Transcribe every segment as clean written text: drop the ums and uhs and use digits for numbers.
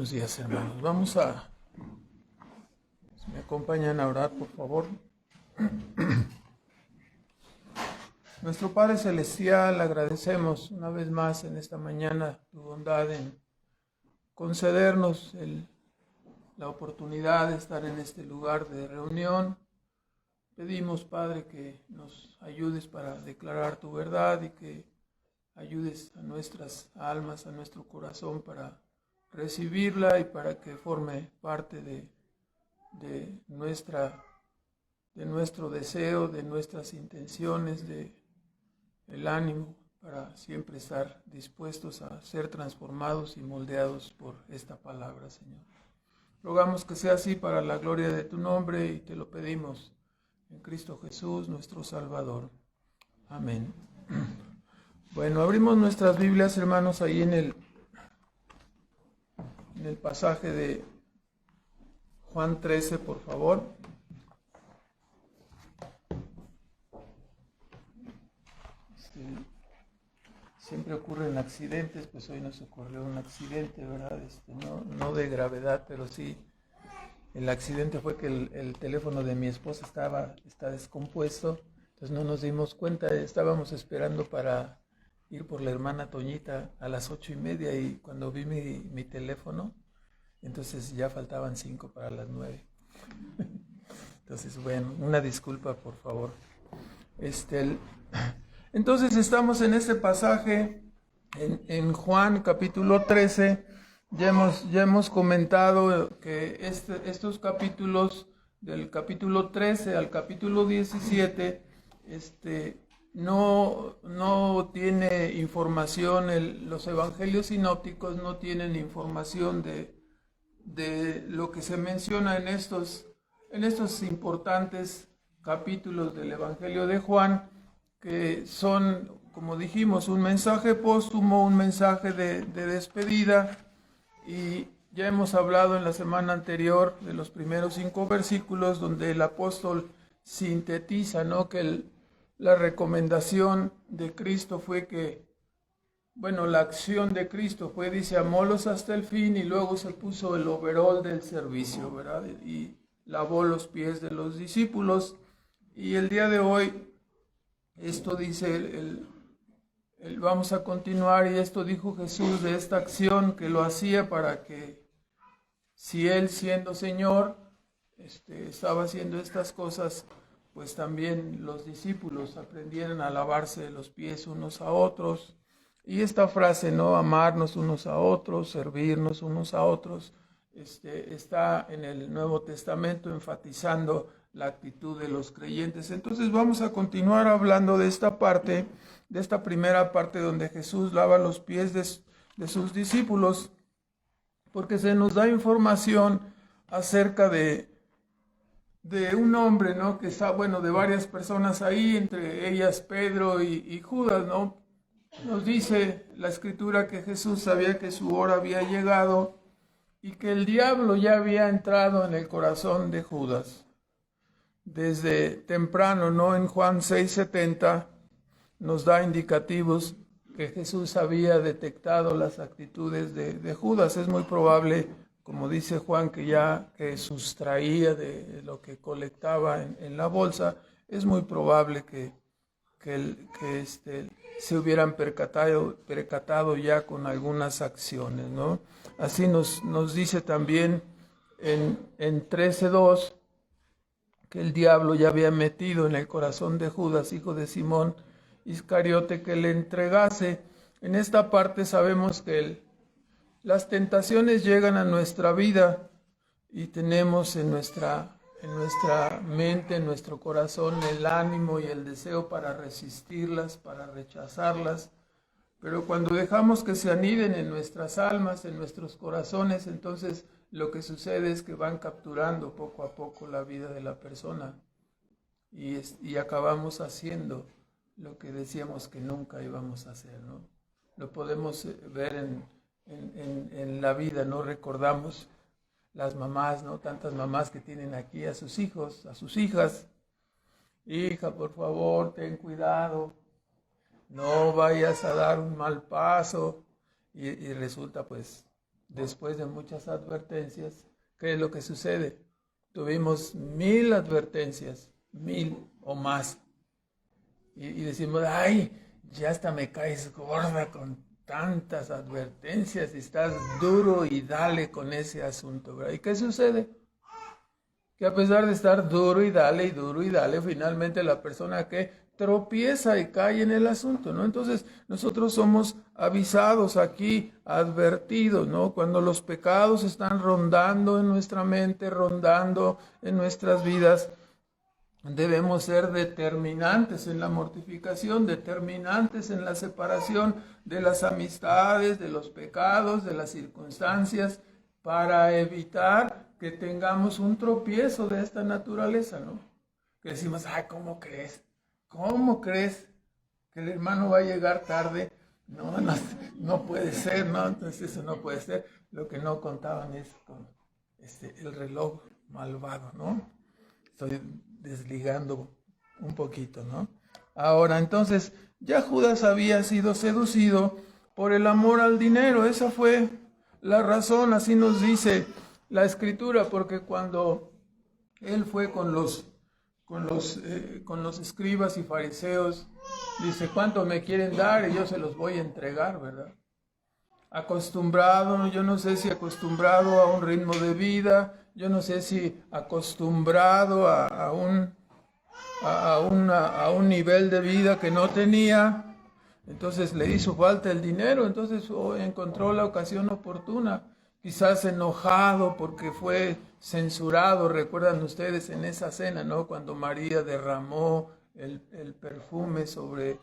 Buenos días, hermanos. Si me acompañan a orar, por favor. Nuestro Padre Celestial, agradecemos una vez más en esta mañana tu bondad en concedernos la oportunidad de estar en este lugar de reunión. Pedimos, Padre, que nos ayudes para declarar tu verdad y que ayudes a nuestras almas, a nuestro corazón para recibirla y para que forme parte de nuestro deseo, de nuestras intenciones, el ánimo para siempre estar dispuestos a ser transformados y moldeados por esta palabra, Señor. Rogamos que sea así para la gloria de tu nombre y te lo pedimos en Cristo Jesús, nuestro Salvador. Amén. Bueno, abrimos nuestras Biblias, hermanos, ahí en el pasaje de Juan 13, por favor. Siempre ocurren accidentes, pues hoy nos ocurrió un accidente, ¿verdad? No de gravedad, pero sí. El accidente fue que el teléfono de mi esposa está descompuesto, entonces no nos dimos cuenta, estábamos esperando para ir por la hermana Toñita a las 8:30 y cuando vi mi teléfono, entonces ya faltaban 5 para las 9. Entonces, bueno, una disculpa, por favor. Entonces estamos en este pasaje en Juan capítulo 13. Ya hemos comentado que estos capítulos, del capítulo 13 al capítulo 17, no tiene información, los evangelios sinópticos no tienen información de lo que se menciona en estos importantes capítulos del Evangelio de Juan, que son, como dijimos, un mensaje póstumo, un mensaje de despedida. Y ya hemos hablado en la semana anterior de los primeros 5 versículos donde el apóstol sintetiza, ¿no? Que la recomendación de Cristo fue la acción de Cristo fue, dice, amólos hasta el fin, y luego se puso el overol del servicio, ¿verdad? Y lavó los pies de los discípulos. Y el día de hoy, esto dice vamos a continuar, y esto dijo Jesús de esta acción que lo hacía para que, si Él siendo Señor estaba haciendo estas cosas, pues también los discípulos aprendieran a lavarse los pies unos a otros. Y esta frase, ¿no? Amarnos unos a otros, servirnos unos a otros, está en el Nuevo Testamento enfatizando la actitud de los creyentes. Entonces vamos a continuar hablando de esta parte, de esta primera parte donde Jesús lava los pies de sus discípulos, porque se nos da información acerca de un hombre, ¿no? Que está, de varias personas ahí, entre ellas Pedro y Judas, ¿no? Nos dice la Escritura que Jesús sabía que su hora había llegado y que el diablo ya había entrado en el corazón de Judas desde temprano, ¿no? En Juan 6:70 nos da indicativos que Jesús había detectado las actitudes de Judas. Es muy probable, como dice Juan, que sustraía de lo que colectaba en la bolsa. Es muy probable que se hubieran percatado ya con algunas acciones, ¿no? Así nos dice también en 13:2 que el diablo ya había metido en el corazón de Judas, hijo de Simón Iscariote, que le entregase. En esta parte sabemos que las tentaciones llegan a nuestra vida y tenemos en nuestra mente, en nuestro corazón, el ánimo y el deseo para resistirlas, para rechazarlas. Pero cuando dejamos que se aniden en nuestras almas, en nuestros corazones, entonces lo que sucede es que van capturando poco a poco la vida de la persona y acabamos haciendo lo que decíamos que nunca íbamos a hacer, ¿no? Lo podemos ver en la vida, ¿no? Recordamos las mamás, ¿no? Tantas mamás que tienen aquí a sus hijos, a sus hijas. Hija, por favor, ten cuidado, no vayas a dar un mal paso. Y resulta, pues, después de muchas advertencias, ¿qué es lo que sucede? Tuvimos 1000 advertencias, 1000 o más. Y decimos, ay, ya hasta me caes gorda con tantas advertencias y estás duro y dale con ese asunto, ¿verdad? ¿Y qué sucede? Que a pesar de estar duro y dale, finalmente la persona que tropieza y cae en el asunto, ¿no? Entonces, nosotros somos avisados aquí, advertidos, ¿no? Cuando los pecados están rondando en nuestra mente, rondando en nuestras vidas, debemos ser determinantes en la mortificación, determinantes en la separación de las amistades, de los pecados, de las circunstancias, para evitar que tengamos un tropiezo de esta naturaleza, ¿no? Que decimos, ay, ¿cómo crees? ¿Cómo crees que el hermano va a llegar tarde? No puede ser, ¿no? Entonces eso no puede ser. Lo que no contaban es con el reloj malvado, ¿no? Estoy desligando un poquito, ¿no? Ahora, entonces, ya Judas había sido seducido por el amor al dinero. Esa fue la razón, así nos dice la Escritura, porque cuando él fue con los escribas y fariseos, dice, ¿cuánto me quieren dar? Y yo se los voy a entregar, ¿verdad? Acostumbrado, yo no sé si acostumbrado a un ritmo de vida, yo no sé si acostumbrado a un nivel de vida que no tenía, entonces le hizo falta el dinero, entonces encontró la ocasión oportuna, quizás enojado porque fue censurado. Recuerdan ustedes en esa cena, ¿no? Cuando María derramó el perfume sobre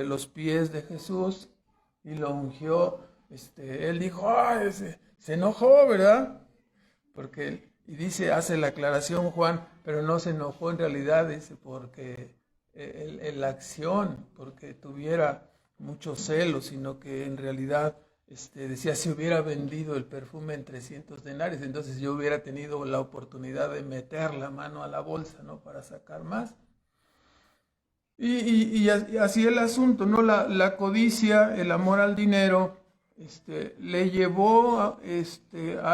los pies de Jesús y lo ungió, él dijo, ¡ay! Se enojó, ¿verdad? Porque, y dice, hace la aclaración Juan, pero no se enojó en realidad, dice, porque la acción, porque tuviera mucho celo, sino que en realidad decía, si hubiera vendido el perfume en 300 denarios, entonces yo hubiera tenido la oportunidad de meter la mano a la bolsa, ¿no? Para sacar más. Y así el asunto, ¿no? La codicia, el amor al dinero, le llevó a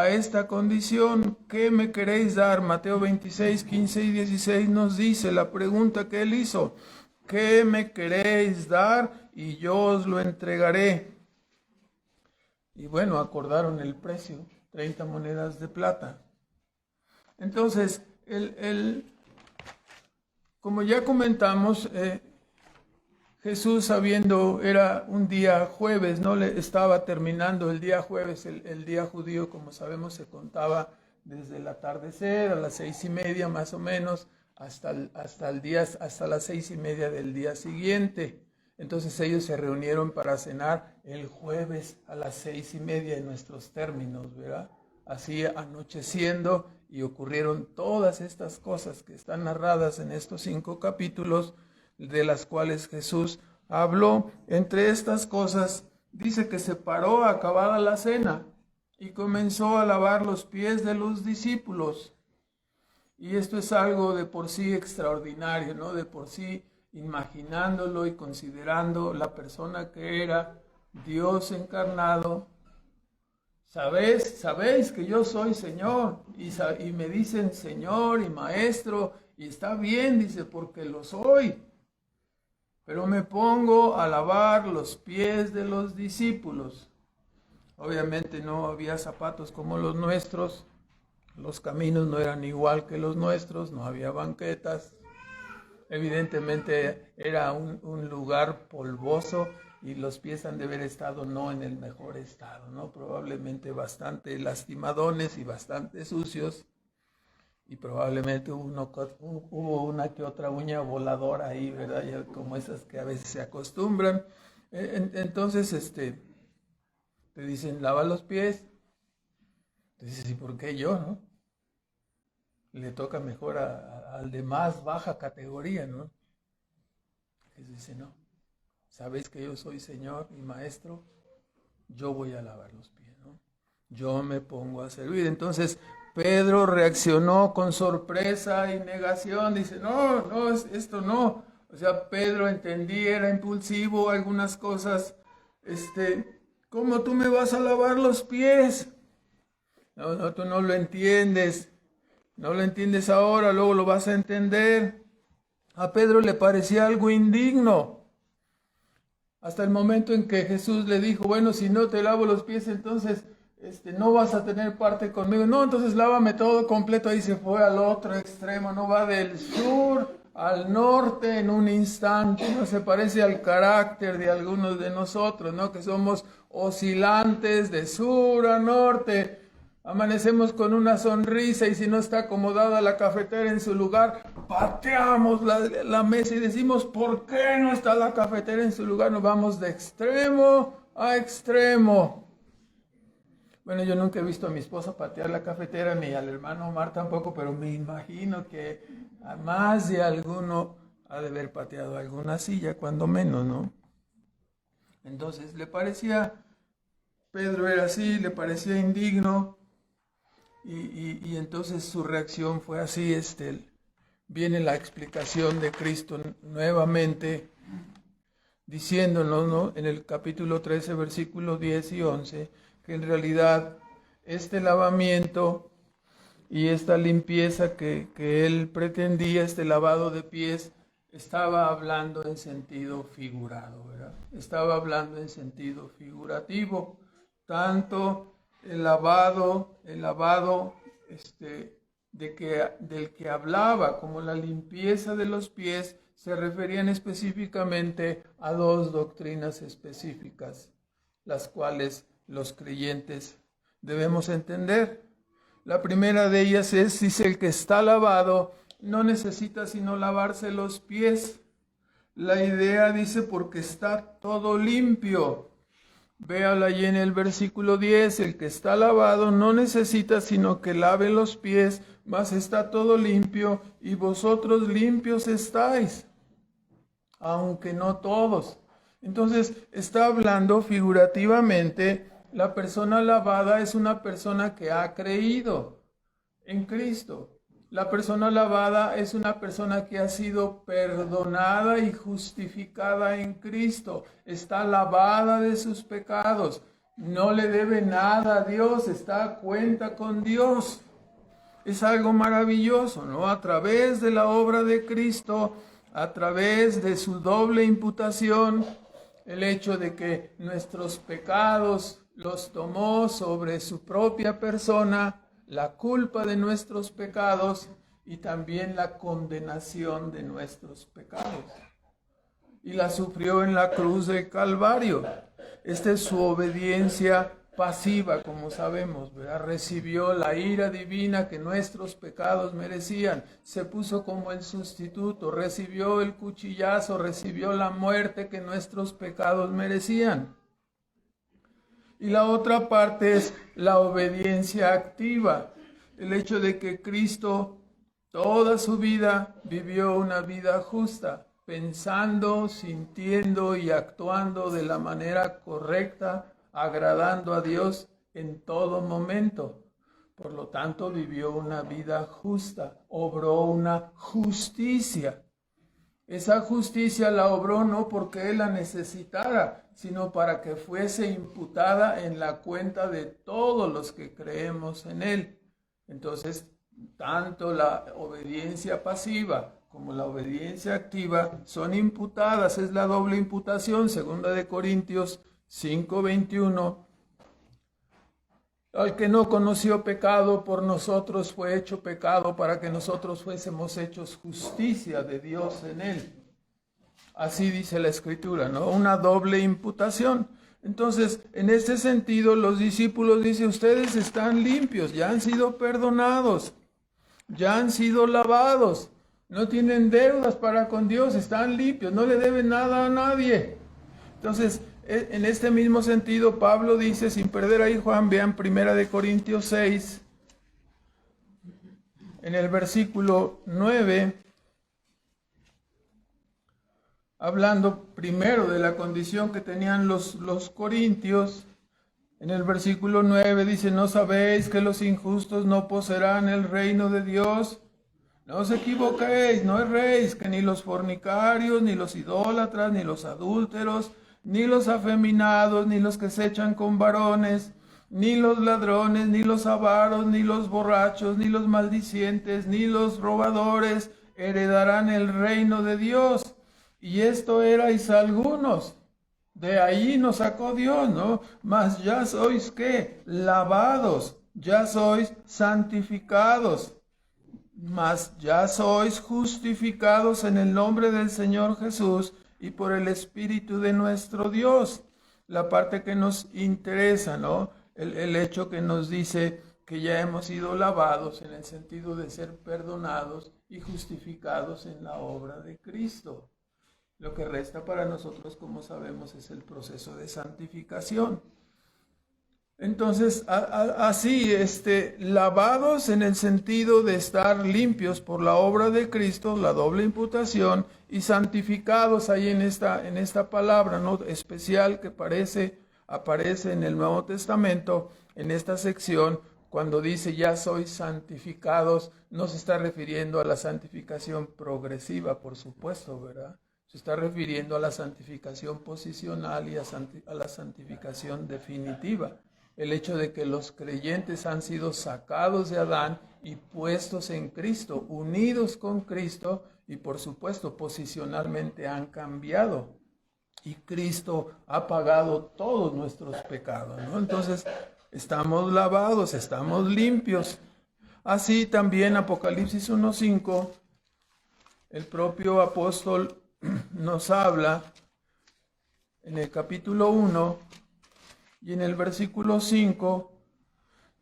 esta condición. ¿Qué me queréis dar? Mateo 26, 15 y 16 nos dice la pregunta que él hizo. ¿Qué me queréis dar? Y yo os lo entregaré. Y bueno, acordaron el precio, 30 monedas de plata. Entonces, como ya comentamos, Jesús, sabiendo, era un día jueves, ¿no? Le estaba terminando el día jueves, el día judío, como sabemos, se contaba desde el atardecer a las 6:30 más o menos, hasta las 6:30 del día siguiente. Entonces ellos se reunieron para cenar el jueves a las 6:30 en nuestros términos, ¿verdad? Así anocheciendo, y ocurrieron todas estas cosas que están narradas en estos 5 capítulos, de las cuales Jesús habló. Entre estas cosas, dice que se paró acabada la cena y comenzó a lavar los pies de los discípulos. Y esto es algo de por sí extraordinario, ¿no? De por sí, imaginándolo y considerando la persona que era, Dios encarnado. Sabéis que yo soy Señor, y me dicen Señor y Maestro, y está bien, dice, porque lo soy. Pero me pongo a lavar los pies de los discípulos. Obviamente no había zapatos como los nuestros, los caminos no eran igual que los nuestros, no había banquetas. Evidentemente era un lugar polvoso y los pies han de haber estado no en el mejor estado, ¿no? Probablemente bastante lastimadones y bastante sucios. Y probablemente hubo una que otra uña voladora ahí, ¿verdad? Ya como esas que a veces se acostumbran. Entonces, te dicen, lava los pies. Te dices, ¿y por qué yo, no? Le toca mejor al de más baja categoría, ¿no? Jesús dice, no, sabéis que yo soy Señor y Maestro, yo voy a lavar los pies, ¿no? Yo me pongo a servir. Entonces, Pedro reaccionó con sorpresa y negación, dice, no, esto no. O sea, Pedro entendía, era impulsivo, algunas cosas, ¿cómo tú me vas a lavar los pies? No, no, tú no lo entiendes. No lo entiendes ahora, luego lo vas a entender. A Pedro le parecía algo indigno. Hasta el momento en que Jesús le dijo, bueno, si no te lavo los pies, entonces no vas a tener parte conmigo. No, entonces lávame todo completo. Ahí se fue al otro extremo, no va del sur al norte en un instante. No se parece al carácter de algunos de nosotros, ¿no? Que somos oscilantes de sur a norte. Amanecemos con una sonrisa y si no está acomodada la cafetera en su lugar, pateamos la mesa y decimos, ¿por qué no está la cafetera en su lugar? Nos vamos de extremo a extremo. Bueno, yo nunca he visto a mi esposa patear la cafetera, ni al hermano Omar tampoco, pero me imagino que a más de alguno ha de haber pateado alguna silla, cuando menos, ¿no? Entonces, Pedro era así, le parecía indigno. Y entonces su reacción fue así. Viene la explicación de Cristo nuevamente diciéndonos, ¿no? En el capítulo 13, versículos 10 y 11, que en realidad este lavamiento y esta limpieza que él pretendía, este lavado de pies, estaba hablando en sentido figurado, ¿verdad? Estaba hablando en sentido figurativo, tanto el lavado del que hablaba, como la limpieza de los pies, se referían específicamente a dos doctrinas específicas, las cuales los creyentes debemos entender. La primera de ellas dice, el que está lavado no necesita sino lavarse los pies. La idea dice, porque está todo limpio. Véala allí en el versículo 10, el que está lavado no necesita sino que lave los pies, mas está todo limpio y vosotros limpios estáis, aunque no todos. Entonces está hablando figurativamente, la persona lavada es una persona que ha creído en Cristo. La persona lavada es una persona que ha sido perdonada y justificada en Cristo. Está lavada de sus pecados. No le debe nada a Dios. Está a cuenta con Dios. Es algo maravilloso, ¿no? A través de la obra de Cristo, a través de su doble imputación, el hecho de que nuestros pecados los tomó sobre su propia persona, la culpa de nuestros pecados y también la condenación de nuestros pecados. Y la sufrió en la cruz del Calvario. Esta es su obediencia pasiva, como sabemos, ¿verdad? Recibió la ira divina que nuestros pecados merecían. Se puso como el sustituto, recibió el cuchillazo, recibió la muerte que nuestros pecados merecían. Y la otra parte es la obediencia activa, el hecho de que Cristo toda su vida vivió una vida justa, pensando, sintiendo y actuando de la manera correcta, agradando a Dios en todo momento. Por lo tanto, vivió una vida justa, obró una justicia. Esa justicia la obró no porque Él la necesitara, sino para que fuese imputada en la cuenta de todos los que creemos en Él. Entonces, tanto la obediencia pasiva como la obediencia activa son imputadas, es la doble imputación, 2 Corintios 5:21. Al que no conoció pecado, por nosotros fue hecho pecado para que nosotros fuésemos hechos justicia de Dios en él. Así dice la Escritura, ¿no? Una doble imputación. Entonces, en este sentido, los discípulos dicen, ustedes están limpios, ya han sido perdonados, ya han sido lavados, no tienen deudas para con Dios, están limpios, no le deben nada a nadie. Entonces, en este mismo sentido, Pablo dice, sin perder ahí Juan, vean 1 Corintios 6, en el versículo 9, hablando primero de la condición que tenían los corintios, en el versículo 9 dice, ¿no sabéis que los injustos no poseerán el reino de Dios? No os equivoquéis, no erréis, que ni los fornicarios, ni los idólatras, ni los adúlteros, ni los afeminados, ni los que se echan con varones, Ni los ladrones, ni los avaros, ni los borrachos, ni los maldicientes, ni los robadores heredarán el reino de Dios. Y esto erais algunos. De ahí nos sacó Dios, ¿no? Mas ya sois, ¿qué? Lavados, ya sois santificados, mas ya sois justificados en el nombre del Señor Jesús y por el Espíritu de nuestro Dios. La parte que nos interesa, ¿no? El hecho que nos dice que ya hemos sido lavados en el sentido de ser perdonados y justificados en la obra de Cristo. Lo que resta para nosotros, como sabemos, es el proceso de santificación. Entonces, así, lavados en el sentido de estar limpios por la obra de Cristo, la doble imputación, y santificados ahí en esta palabra, ¿no?, especial que aparece en el Nuevo Testamento, en esta sección, cuando dice ya sois santificados, no se está refiriendo a la santificación progresiva, por supuesto, ¿verdad? Se está refiriendo a la santificación posicional y a la santificación definitiva. El hecho de que los creyentes han sido sacados de Adán y puestos en Cristo, unidos con Cristo, y por supuesto posicionalmente han cambiado. Y Cristo ha pagado todos nuestros pecados, ¿no? Entonces estamos lavados, estamos limpios. Así también Apocalipsis 1:5, el propio apóstol nos habla en el capítulo 1 y en el versículo 5,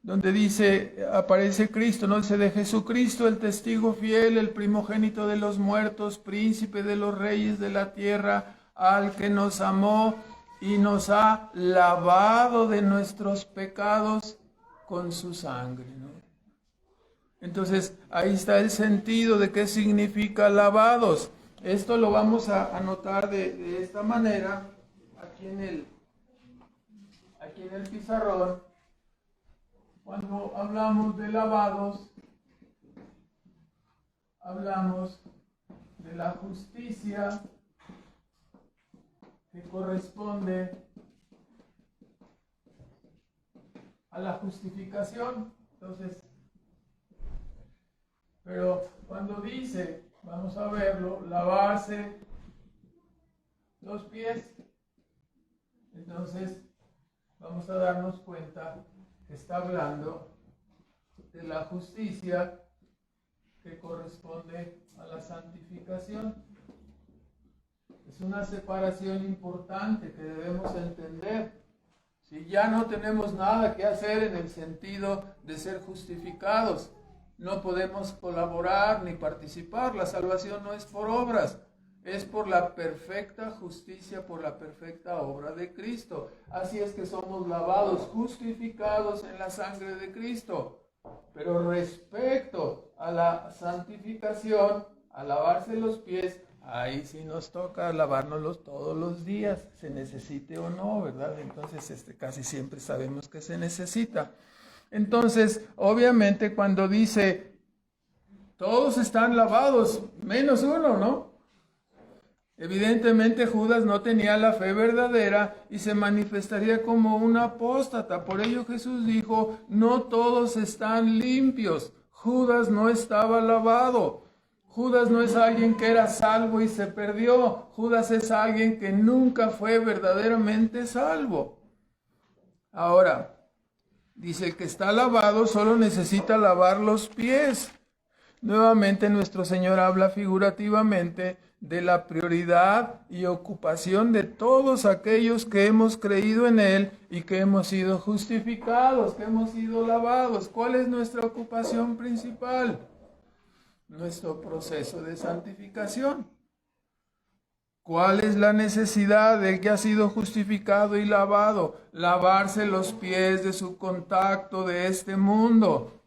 donde dice, aparece Cristo, ¿no? Dice, de Jesucristo, el testigo fiel, el primogénito de los muertos, príncipe de los reyes de la tierra, al que nos amó y nos ha lavado de nuestros pecados con su sangre, ¿no? Entonces, ahí está el sentido de qué significa lavados. Esto lo vamos a anotar de esta manera, aquí en el pizarrón. Cuando hablamos de lavados, hablamos de la justicia que corresponde a la justificación. Entonces, pero cuando dice, vamos a verlo, lavarse los pies, entonces vamos a darnos cuenta que está hablando de la justicia que corresponde a la santificación. Es una separación importante que debemos entender. Si ya no tenemos nada que hacer en el sentido de ser justificados, no podemos colaborar ni participar. La salvación no es por obras, es por la perfecta justicia, por la perfecta obra de Cristo. Así es que somos lavados, justificados en la sangre de Cristo. Pero respecto a la santificación, a lavarse los pies, ahí sí nos toca lavárnoslos todos los días, se necesite o no, ¿verdad? Entonces, casi siempre sabemos que se necesita. Entonces, obviamente, cuando dice, todos están lavados, menos uno, ¿no? Evidentemente Judas no tenía la fe verdadera y se manifestaría como un apóstata. Por ello Jesús dijo, no todos están limpios. Judas no estaba lavado. Judas no es alguien que era salvo y se perdió. Judas es alguien que nunca fue verdaderamente salvo. Ahora, dice que está lavado, solo necesita lavar los pies. Nuevamente nuestro Señor habla figurativamente de la prioridad y ocupación de todos aquellos que hemos creído en Él y que hemos sido justificados, que hemos sido lavados. ¿Cuál es nuestra ocupación principal? Nuestro proceso de santificación. ¿Cuál es la necesidad del que ha sido justificado y lavado? Lavarse los pies de su contacto de este mundo,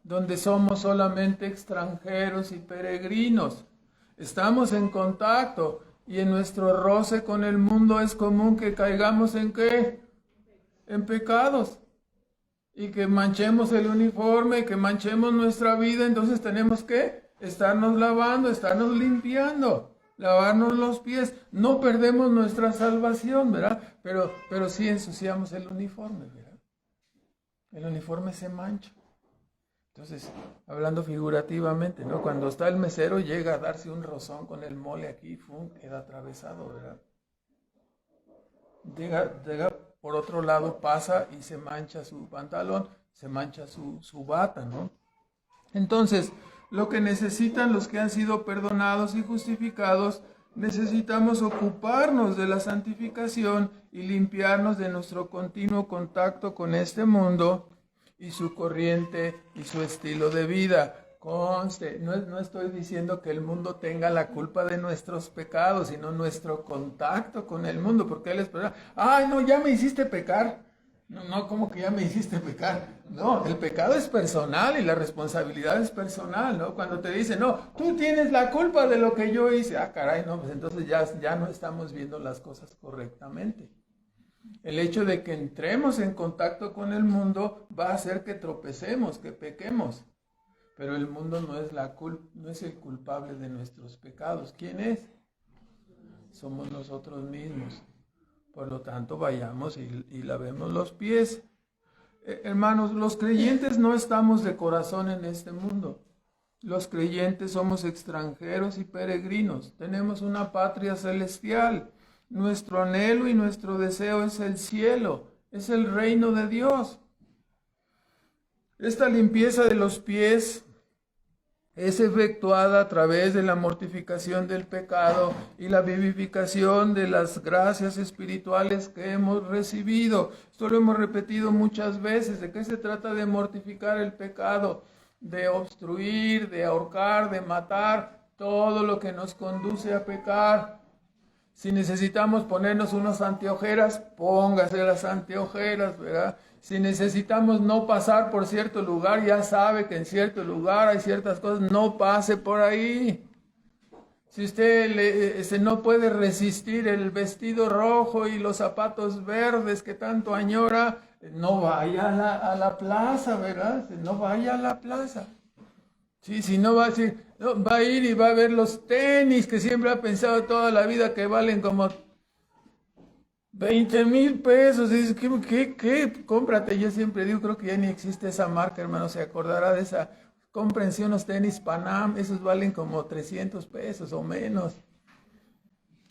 donde somos solamente extranjeros y peregrinos. Estamos en contacto y en nuestro roce con el mundo es común que caigamos ¿en qué? En pecados. Y que manchemos el uniforme, que manchemos nuestra vida. Entonces tenemos que estarnos lavando, estarnos limpiando, lavarnos los pies. No perdemos nuestra salvación, ¿verdad? Pero sí ensuciamos el uniforme, ¿verdad? el uniforme se mancha. Entonces, hablando figurativamente, ¿no? Cuando está el mesero, llega a darse un rozón con el mole aquí, ¡fum!, queda atravesado, ¿verdad? Llega por otro lado, pasa y se mancha su pantalón, se mancha su bata, ¿no? Entonces, lo que necesitan los que han sido perdonados y justificados, necesitamos ocuparnos de la santificación y limpiarnos de nuestro continuo contacto con este mundo y su corriente y su estilo de vida. Conste, no estoy diciendo que el mundo tenga la culpa de nuestros pecados, sino nuestro contacto con el mundo, porque él espera, ay, no, ya me hiciste pecar. No, ¿cómo que ya me hiciste pecar? No, el pecado es personal y la responsabilidad es personal, ¿no? Cuando te dicen, no, tú tienes la culpa de lo que yo hice. Ah, caray, no, pues entonces ya no estamos viendo las cosas correctamente. El hecho de que entremos en contacto con el mundo va a hacer que tropecemos, que pequemos. Pero el mundo no es el culpable de nuestros pecados. ¿Quién es? Somos nosotros mismos. Por lo tanto, vayamos y lavemos los pies. Hermanos, los creyentes no estamos de corazón en este mundo. Los creyentes somos extranjeros y peregrinos. Tenemos una patria celestial. Nuestro anhelo y nuestro deseo es el cielo, es el reino de Dios. Esta limpieza de los pies es efectuada a través de la mortificación del pecado y la vivificación de las gracias espirituales que hemos recibido. Esto lo hemos repetido muchas veces. ¿De qué se trata de mortificar el pecado? De obstruir, de ahorcar, de matar, todo lo que nos conduce a pecar. Si necesitamos ponernos unas anteojeras, póngase las anteojeras, ¿verdad? Si necesitamos no pasar por cierto lugar, ya sabe que en cierto lugar hay ciertas cosas, no pase por ahí. Si usted no puede resistir el vestido rojo y los zapatos verdes que tanto añora, no vaya a la plaza, ¿verdad? No vaya a la plaza. Sí, si no va a decir, no, va a ir y va a ver los tenis que siempre ha pensado toda la vida que valen como 20,000 pesos. Dices, ¿qué? Cómprate. Yo siempre digo, creo que ya ni existe esa marca, hermano. Se acordará de esa. Cómprense unos tenis Panam. Esos valen como 300 pesos o menos.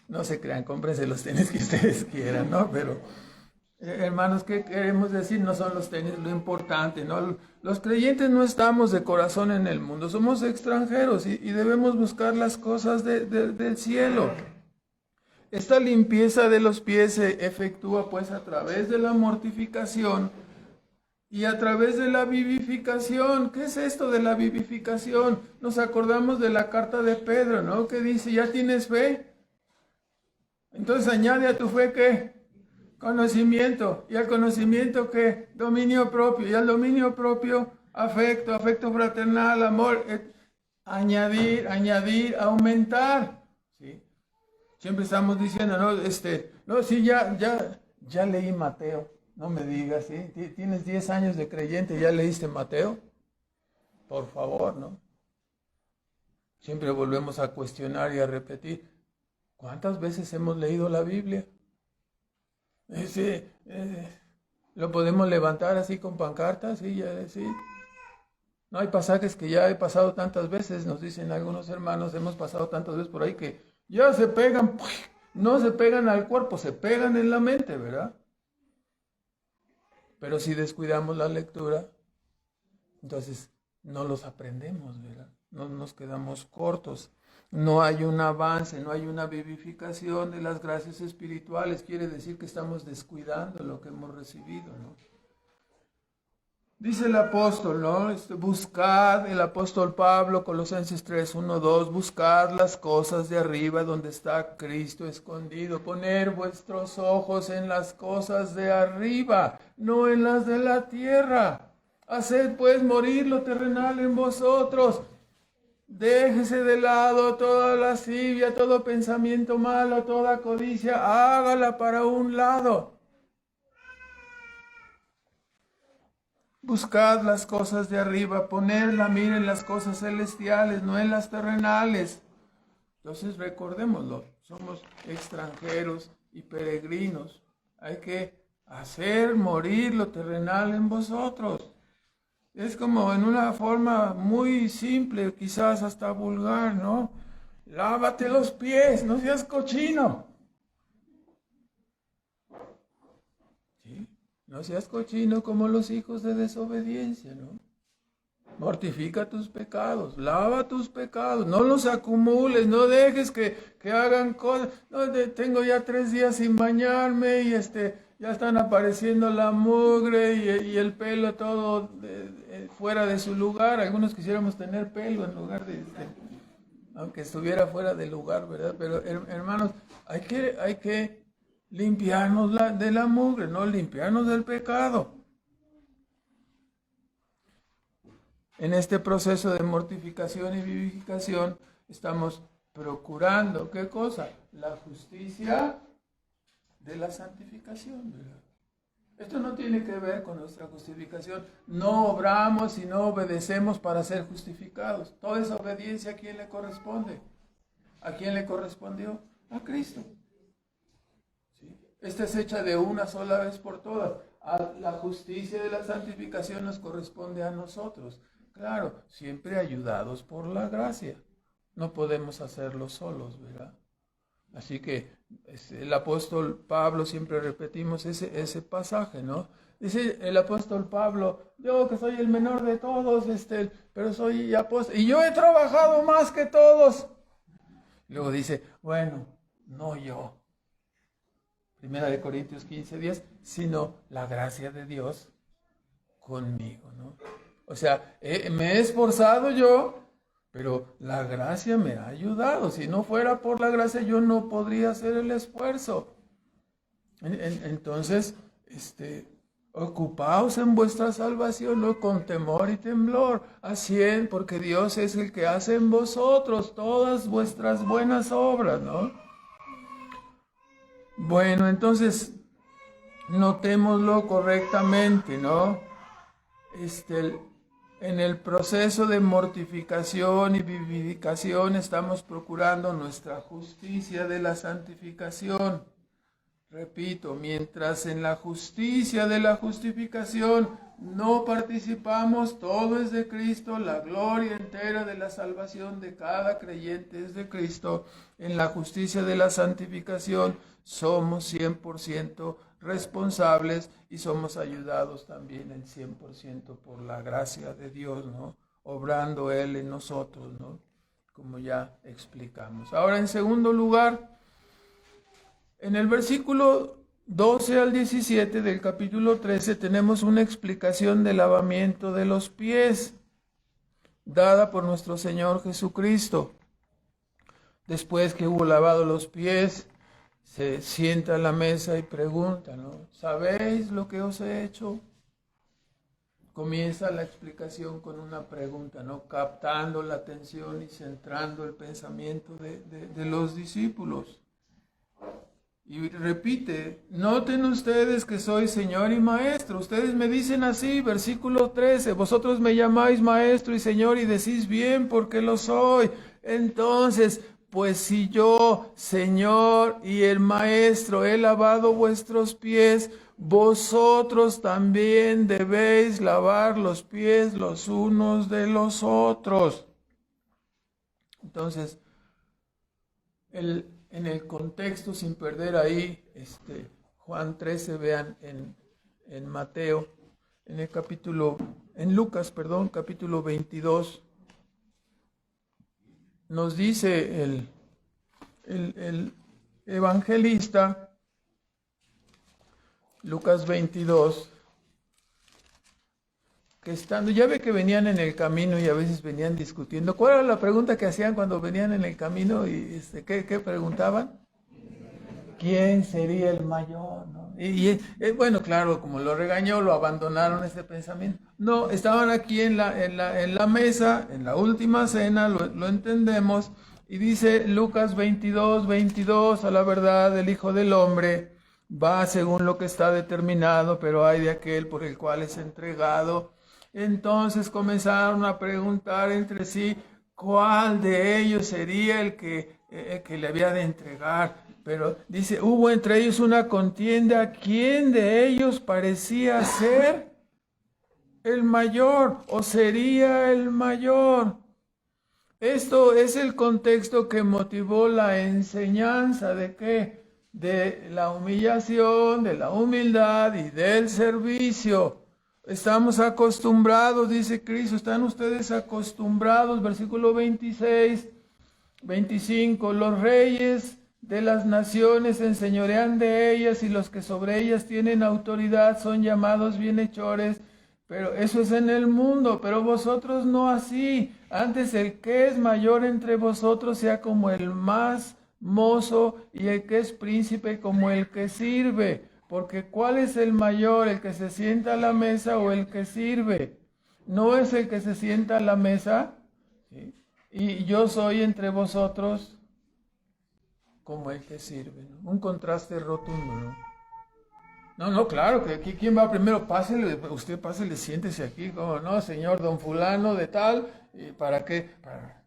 No se crean, cómprense los tenis que ustedes quieran, ¿no? Pero, hermanos, ¿qué queremos decir? No son los tenis lo importante, ¿no? Los creyentes no estamos de corazón en el mundo. Somos extranjeros y debemos buscar las cosas del cielo. Esta limpieza de los pies se efectúa pues a través de la mortificación y a través de la vivificación. ¿Qué es esto de la vivificación? Nos acordamos de la carta de Pedro, ¿no? Que dice, ¿ya tienes fe? Entonces añade a tu fe, ¿qué? Conocimiento. ¿Y al conocimiento qué? Dominio propio. Y al dominio propio, afecto fraternal, amor. Añadir, aumentar. ¿Sí? Siempre estamos diciendo, no, sí, ya leí Mateo, no me digas, ¿sí? Tienes 10 años de creyente, ¿ya leíste Mateo? Por favor, ¿no? Siempre volvemos a cuestionar y a repetir, ¿cuántas veces hemos leído la Biblia? ¿Lo podemos levantar así con pancartas? Sí, sí. No, hay pasajes que ya he pasado tantas veces, nos dicen algunos hermanos, hemos pasado tantas veces por ahí que ya se pegan, no se pegan al cuerpo, se pegan en la mente, ¿verdad? Pero si descuidamos la lectura, entonces no los aprendemos, ¿verdad? No nos quedamos cortos. No hay un avance, no hay una vivificación de las gracias espirituales. Quiere decir que estamos descuidando lo que hemos recibido, ¿no? Dice el apóstol, ¿no? Buscad, el apóstol Pablo, Colosenses 3, 1, 2, buscad las cosas de arriba donde está Cristo escondido. Poner vuestros ojos en las cosas de arriba, no en las de la tierra. Haced pues morir lo terrenal en vosotros. Déjese de lado toda lascivia, todo pensamiento malo, toda codicia, hágala para un lado. Buscad las cosas de arriba, poned la mira en las cosas celestiales, no en las terrenales. Entonces recordémoslo, somos extranjeros y peregrinos. Hay que hacer morir lo terrenal en vosotros. Es como en una forma muy simple, quizás hasta vulgar, ¿no? Lávate los pies, no seas cochino. ¿Sí? No seas cochino como los hijos de desobediencia, ¿no? Mortifica tus pecados, lava tus pecados, no los acumules, no dejes que hagan cosas. No, tengo ya 3 días sin bañarme y ya están apareciendo la mugre y el pelo todo fuera de su lugar. Algunos quisiéramos tener pelo en lugar de aunque estuviera fuera de lugar, ¿verdad? Pero hermanos, hay que limpiarnos de la mugre, no limpiarnos del pecado. En este proceso de mortificación y vivificación estamos procurando, ¿qué cosa? La justicia de la santificación, ¿verdad? Esto no tiene que ver con nuestra justificación. No obramos y no obedecemos para ser justificados. Toda esa obediencia, ¿a quién le corresponde? ¿A quién le correspondió? A Cristo. ¿Sí? Esta es hecha de una sola vez por todas. La justicia de la santificación nos corresponde a nosotros. Claro, siempre ayudados por la gracia. No podemos hacerlo solos, ¿verdad? Así que el apóstol Pablo, siempre repetimos ese pasaje, ¿no? Dice el apóstol Pablo, yo que soy el menor de todos, pero soy apóstol, y yo he trabajado más que todos. Luego dice, bueno, no yo. 1 Corintios 15:10, sino la gracia de Dios conmigo, ¿no? O sea, me he esforzado yo, pero la gracia me ha ayudado. Si no fuera por la gracia, yo no podría hacer el esfuerzo. Entonces, ocupaos en vuestra salvación, ¿no? Con temor y temblor, porque Dios es el que hace en vosotros todas vuestras buenas obras, ¿no? Bueno, entonces, notémoslo correctamente, ¿no? En el proceso de mortificación y vivificación estamos procurando nuestra justicia de la santificación. Repito, mientras en la justicia de la justificación no participamos, todo es de Cristo, la gloria entera de la salvación de cada creyente es de Cristo. En la justicia de la santificación somos 100% responsables y somos ayudados también en 100% por la gracia de Dios, ¿no? Obrando Él en nosotros, ¿no? Como ya explicamos. Ahora, en segundo lugar, en el versículo 12 al 17 del capítulo 13 tenemos una explicación del lavamiento de los pies dada por nuestro Señor Jesucristo. Después que hubo lavado los pies, se sienta a la mesa y pregunta, ¿no? ¿Sabéis lo que os he hecho? Comienza la explicación con una pregunta, ¿no? Captando la atención y centrando el pensamiento de los discípulos. Y repite, noten ustedes que soy Señor y Maestro. Ustedes me dicen así, versículo 13, vosotros me llamáis Maestro y Señor y decís bien porque lo soy. Entonces, pues si yo, Señor y el Maestro, he lavado vuestros pies, vosotros también debéis lavar los pies los unos de los otros. Entonces, en el contexto, sin perder ahí, Juan 13, vean en Mateo, en Lucas, capítulo 22, nos dice el evangelista, Lucas 22, que ya ve que venían en el camino y a veces venían discutiendo. ¿Cuál era la pregunta que hacían cuando venían en el camino? Y ¿qué preguntaban? ¿Quién sería el mayor? ¿No? Bueno, claro, como lo regañó, lo abandonaron ese pensamiento. No, estaban aquí en la mesa, en la última cena, lo entendemos, y dice Lucas 22, a la verdad, el Hijo del Hombre va según lo que está determinado, pero hay de aquel por el cual es entregado. Entonces comenzaron a preguntar entre sí cuál de ellos sería el que le había de entregar. Pero dice, hubo entre ellos una contienda, ¿quién de ellos parecía ser el mayor o sería el mayor? Esto es el contexto que motivó la enseñanza de ¿qué? De la humillación, de la humildad y del servicio. Estamos acostumbrados, dice Cristo, están ustedes acostumbrados, versículo 26, 25, los reyes de las naciones se enseñorean de ellas y los que sobre ellas tienen autoridad son llamados bienhechores. Pero eso es en el mundo, pero vosotros no así. Antes el que es mayor entre vosotros sea como el más mozo y el que es príncipe como el que sirve. Porque ¿cuál es el mayor, el que se sienta a la mesa o el que sirve? ¿No es el que se sienta a la mesa? ¿Sí? Y yo soy entre vosotros como el que sirve, ¿no? Un contraste rotundo, ¿no? No, claro, que aquí quién va primero, pásele, usted pásele, siéntese aquí, como no, señor don fulano de tal, ¿y para qué? Para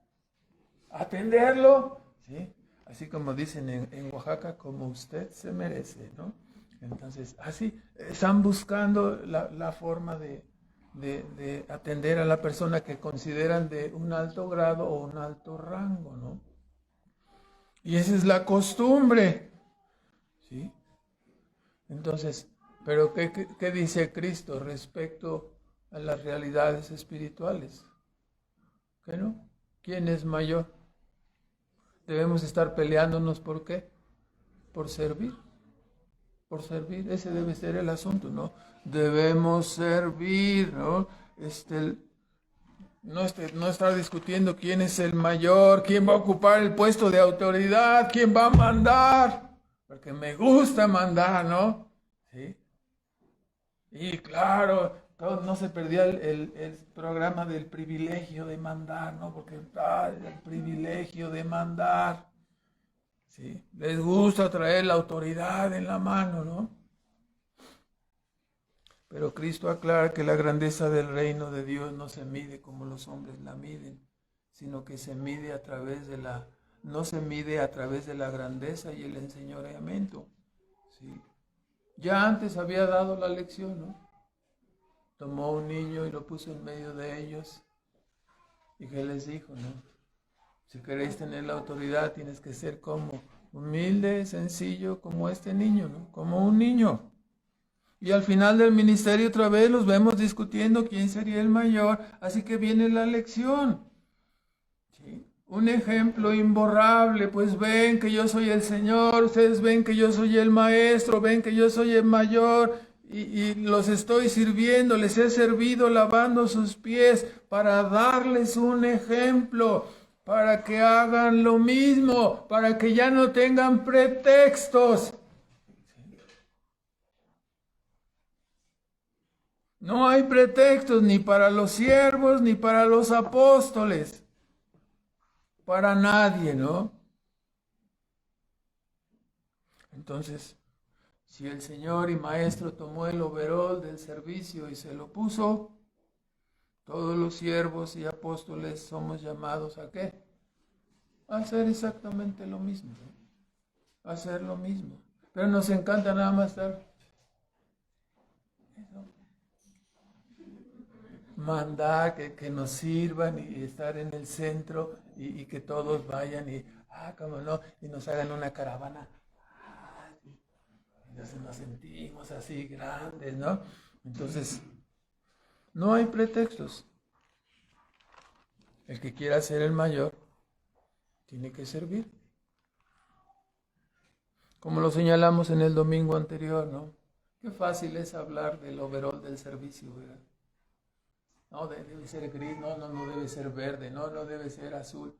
atenderlo, ¿sí? Así como dicen en Oaxaca, como usted se merece, ¿no? Entonces, así están buscando la forma de atender a la persona que consideran de un alto grado o un alto rango, ¿no? Y esa es la costumbre, ¿sí? Entonces, ¿pero qué dice Cristo respecto a las realidades espirituales? ¿Qué no? ¿Quién es mayor? Debemos estar peleándonos ¿por qué? Por servir. Por servir, ese debe ser el asunto, ¿no? Debemos servir, ¿no? No estar discutiendo quién es el mayor, quién va a ocupar el puesto de autoridad, quién va a mandar. Porque me gusta mandar, ¿no? ¿Sí? Y claro, no se perdía el programa del privilegio de mandar, ¿no? Porque el privilegio de mandar, ¿sí? Les gusta traer la autoridad en la mano, ¿no? Pero Cristo aclara que la grandeza del reino de Dios no se mide como los hombres la miden, sino que se mide a través de no se mide a través de la grandeza y el enseñoreamiento, ¿sí? Ya antes había dado la lección, ¿no? Tomó un niño y lo puso en medio de ellos. ¿Y qué les dijo, no? Si queréis tener la autoridad, tienes que ser como humilde, sencillo, como este niño, ¿no? Como un niño. Y al final del ministerio otra vez los vemos discutiendo quién sería el mayor. Así que viene la lección, ¿sí? Un ejemplo imborrable, pues ven que yo soy el Señor, ustedes ven que yo soy el Maestro, ven que yo soy el mayor y los estoy sirviendo, les he servido lavando sus pies para darles un ejemplo, para que hagan lo mismo, para que ya no tengan pretextos. No hay pretextos ni para los siervos ni para los apóstoles. Para nadie, ¿no? Entonces, si el Señor y Maestro tomó el overol del servicio y se lo puso, todos los siervos y apóstoles somos llamados ¿a qué? A hacer exactamente lo mismo, ¿no? A hacer lo mismo. Pero nos encanta nada más estar mandar que nos sirvan y estar en el centro y que todos vayan y, cómo no, y nos hagan una caravana. Entonces nos sentimos así grandes, ¿no? Entonces, no hay pretextos. El que quiera ser el mayor tiene que servir. Como lo señalamos en el domingo anterior, ¿no? Qué fácil es hablar del overol del servicio, ¿verdad? No, debe ser gris, no debe ser verde, no debe ser azul.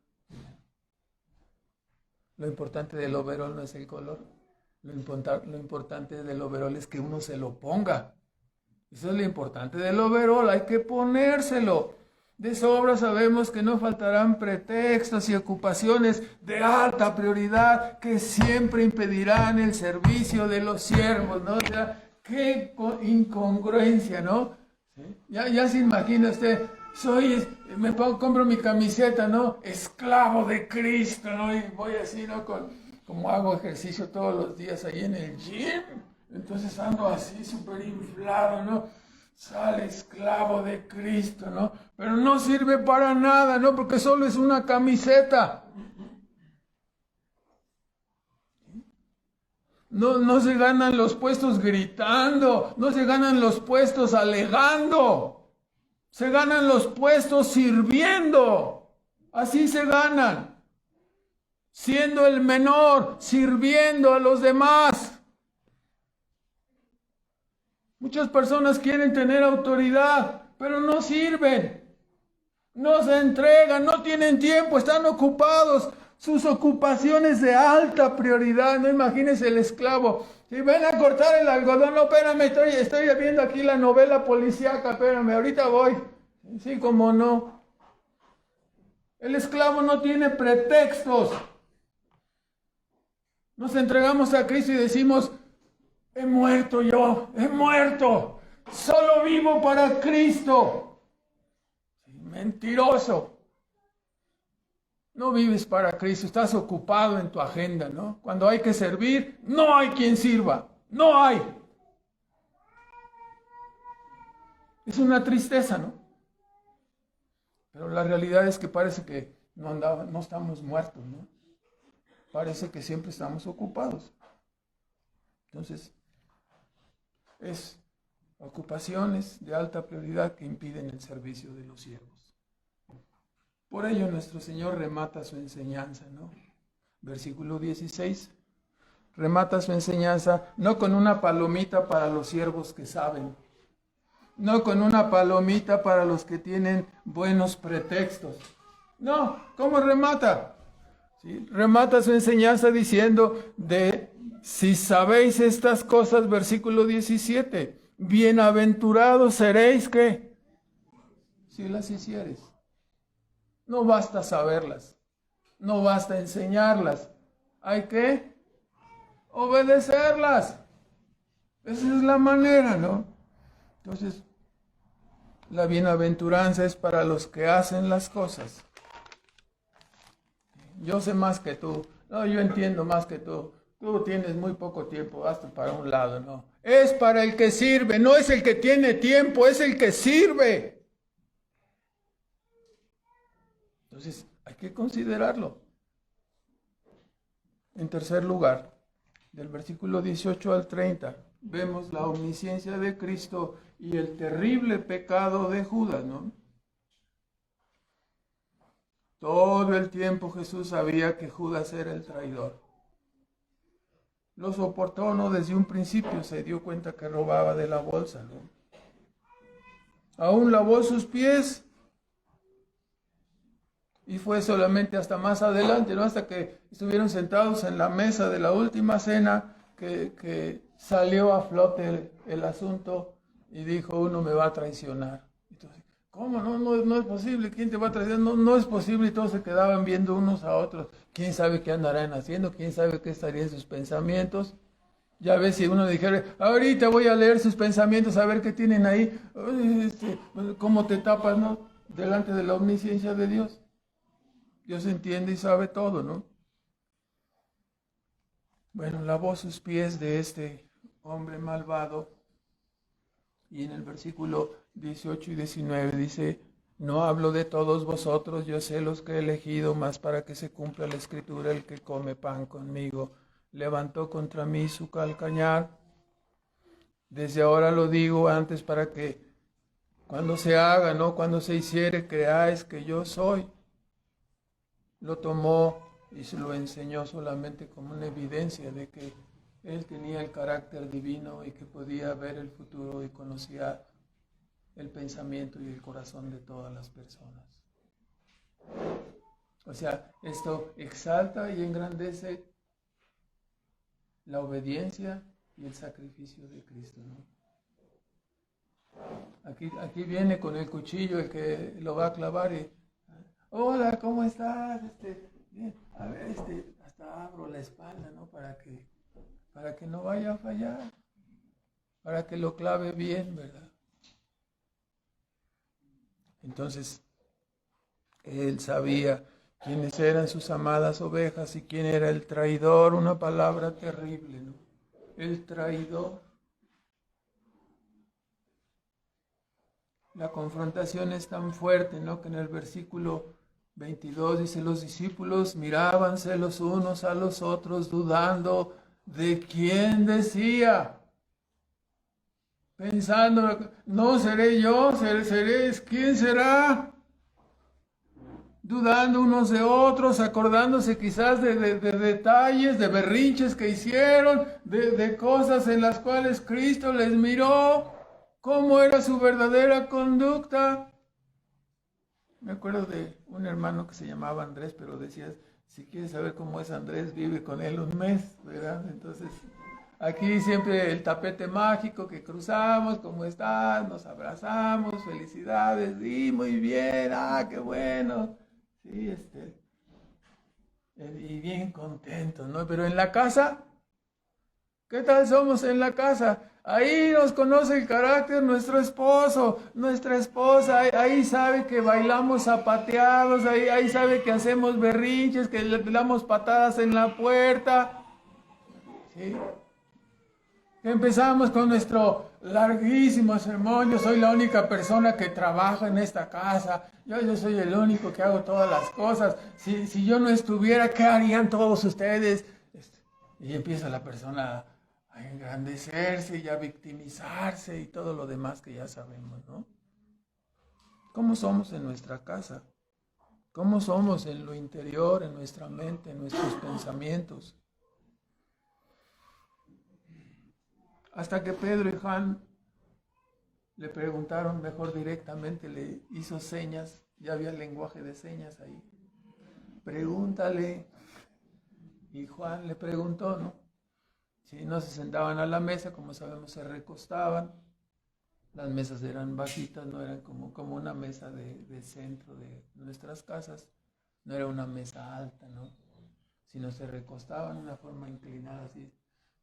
Lo importante del overol no es el color. Lo importante del overol es que uno se lo ponga. Eso es lo importante del overol, hay que ponérselo. De sobra sabemos que no faltarán pretextos y ocupaciones de alta prioridad que siempre impedirán el servicio de los siervos, ¿no? O sea, qué incongruencia, ¿no? ¿Sí? Ya se imagina usted, compro mi camiseta, ¿no? Esclavo de Cristo, ¿no? Y voy así, ¿no? como hago ejercicio todos los días ahí en el gym, entonces ando así súper inflado, ¿no? Sale esclavo de Cristo, ¿no? Pero no sirve para nada, ¿no? Porque solo es una camiseta. No se ganan los puestos gritando, no se ganan los puestos alegando, se ganan los puestos sirviendo. Así se ganan, siendo el menor, sirviendo a los demás. Muchas personas quieren tener autoridad, pero no sirven, no se entregan, no tienen tiempo, están ocupados. Sus ocupaciones de alta prioridad. No imagínese el esclavo. Si ven a cortar el algodón, no, espérame, estoy viendo aquí la novela policíaca, espérame, ahorita voy. Sí, como no. El esclavo no tiene pretextos. Nos entregamos a Cristo y decimos, he muerto yo, he muerto. Solo vivo para Cristo. Sí, mentiroso. No vives para Cristo, estás ocupado en tu agenda, ¿no? Cuando hay que servir, no hay quien sirva, no hay. Es una tristeza, ¿no? Pero la realidad es que parece que no estamos muertos, ¿no? Parece que siempre estamos ocupados. Entonces, es ocupaciones de alta prioridad que impiden el servicio de los siervos. Por ello nuestro Señor remata su enseñanza, ¿no? Versículo 16. Remata su enseñanza no con una palomita para los siervos que saben, no con una palomita para los que tienen buenos pretextos. No, ¿cómo remata? ¿Sí? Remata su enseñanza diciendo si sabéis estas cosas, versículo 17, bienaventurados seréis, ¿qué? Si las hicieres. No basta saberlas, no basta enseñarlas, hay que obedecerlas. Esa es la manera, ¿no? Entonces, la bienaventuranza es para los que hacen las cosas. Yo sé más que tú, no, yo entiendo más que tú tienes muy poco tiempo, hasta para un lado, ¿no? Es para el que sirve, no es el que tiene tiempo, es el que sirve. Entonces, hay que considerarlo. En tercer lugar, del versículo 18 al 30, vemos la omnisciencia de Cristo y el terrible pecado de Judas, ¿no? Todo el tiempo Jesús sabía que Judas era el traidor. Lo soportó, ¿no? Desde un principio se dio cuenta que robaba de la bolsa, ¿no? Aún lavó sus pies. Y fue solamente hasta más adelante, ¿no? Hasta que estuvieron sentados en la mesa de la última cena, que salió a flote el asunto y dijo, uno me va a traicionar. Entonces, ¿cómo? No es posible. ¿Quién te va a traicionar? No es posible. Y todos se quedaban viendo unos a otros. ¿Quién sabe qué andarán haciendo? ¿Quién sabe qué estaría en sus pensamientos? Ya ves, si uno dijera, ahorita voy a leer sus pensamientos, a ver qué tienen ahí. ¿Cómo te tapas, no? Delante de la omnisciencia de Dios. Dios entiende y sabe todo, ¿no? Bueno, lavó sus pies de este hombre malvado. Y en el versículo 18 y 19 dice, no hablo de todos vosotros, yo sé los que he elegido, mas para que se cumpla la escritura, el que come pan conmigo levantó contra mí su calcañar. Desde ahora lo digo antes para que cuando se haga, ¿no? Cuando se hiciere, creáis que yo soy. Lo tomó y se lo enseñó solamente como una evidencia de que él tenía el carácter divino y que podía ver el futuro y conocía el pensamiento y el corazón de todas las personas. O sea, esto exalta y engrandece la obediencia y el sacrificio de Cristo, ¿no? Aquí viene con el cuchillo el que lo va a clavar y hola, ¿cómo estás? Bien. A ver, hasta abro la espalda, ¿no? Para que no vaya a fallar, para que lo clave bien, ¿verdad? Entonces, él sabía quiénes eran sus amadas ovejas y quién era el traidor, una palabra terrible, ¿no? El traidor. La confrontación es tan fuerte, ¿no? Que en el versículo 22 dice, los discípulos mirábanse los unos a los otros dudando de quién decía. Pensando, no seré yo, seré, ¿quién será? Dudando unos de otros, acordándose quizás de detalles, de berrinches que hicieron, de cosas en las cuales Cristo les miró, cómo era su verdadera conducta. Me acuerdo de un hermano que se llamaba Andrés, pero decía, si quieres saber cómo es Andrés, vive con él un mes, ¿verdad? Entonces, aquí siempre el tapete mágico que cruzamos, ¿cómo estás? Nos abrazamos, felicidades, sí, muy bien, qué bueno. Sí, y bien contentos, ¿no? Pero en la casa, ¿qué tal somos en la casa? Ahí nos conoce el carácter nuestro esposo, nuestra esposa, ahí sabe que bailamos zapateados, ahí sabe que hacemos berrinches, que le damos patadas en la puerta, ¿sí? Empezamos con nuestro larguísimo sermón. Yo soy la única persona que trabaja en esta casa. Yo soy el único que hago todas las cosas. Si yo no estuviera, ¿qué harían todos ustedes? Y empieza la persona a engrandecerse y a victimizarse y todo lo demás que ya sabemos, ¿no? ¿Cómo somos en nuestra casa? ¿Cómo somos en lo interior, en nuestra mente, en nuestros pensamientos? Hasta que Pedro y Juan le preguntaron, mejor directamente, le hizo señas, ya había lenguaje de señas ahí. Pregúntale. Y Juan le preguntó, ¿no? Si no se sentaban a la mesa, como sabemos, se recostaban. Las mesas eran bajitas, no eran como una mesa de centro de nuestras casas. No era una mesa alta, ¿no? Sino se recostaban de una forma inclinada, así,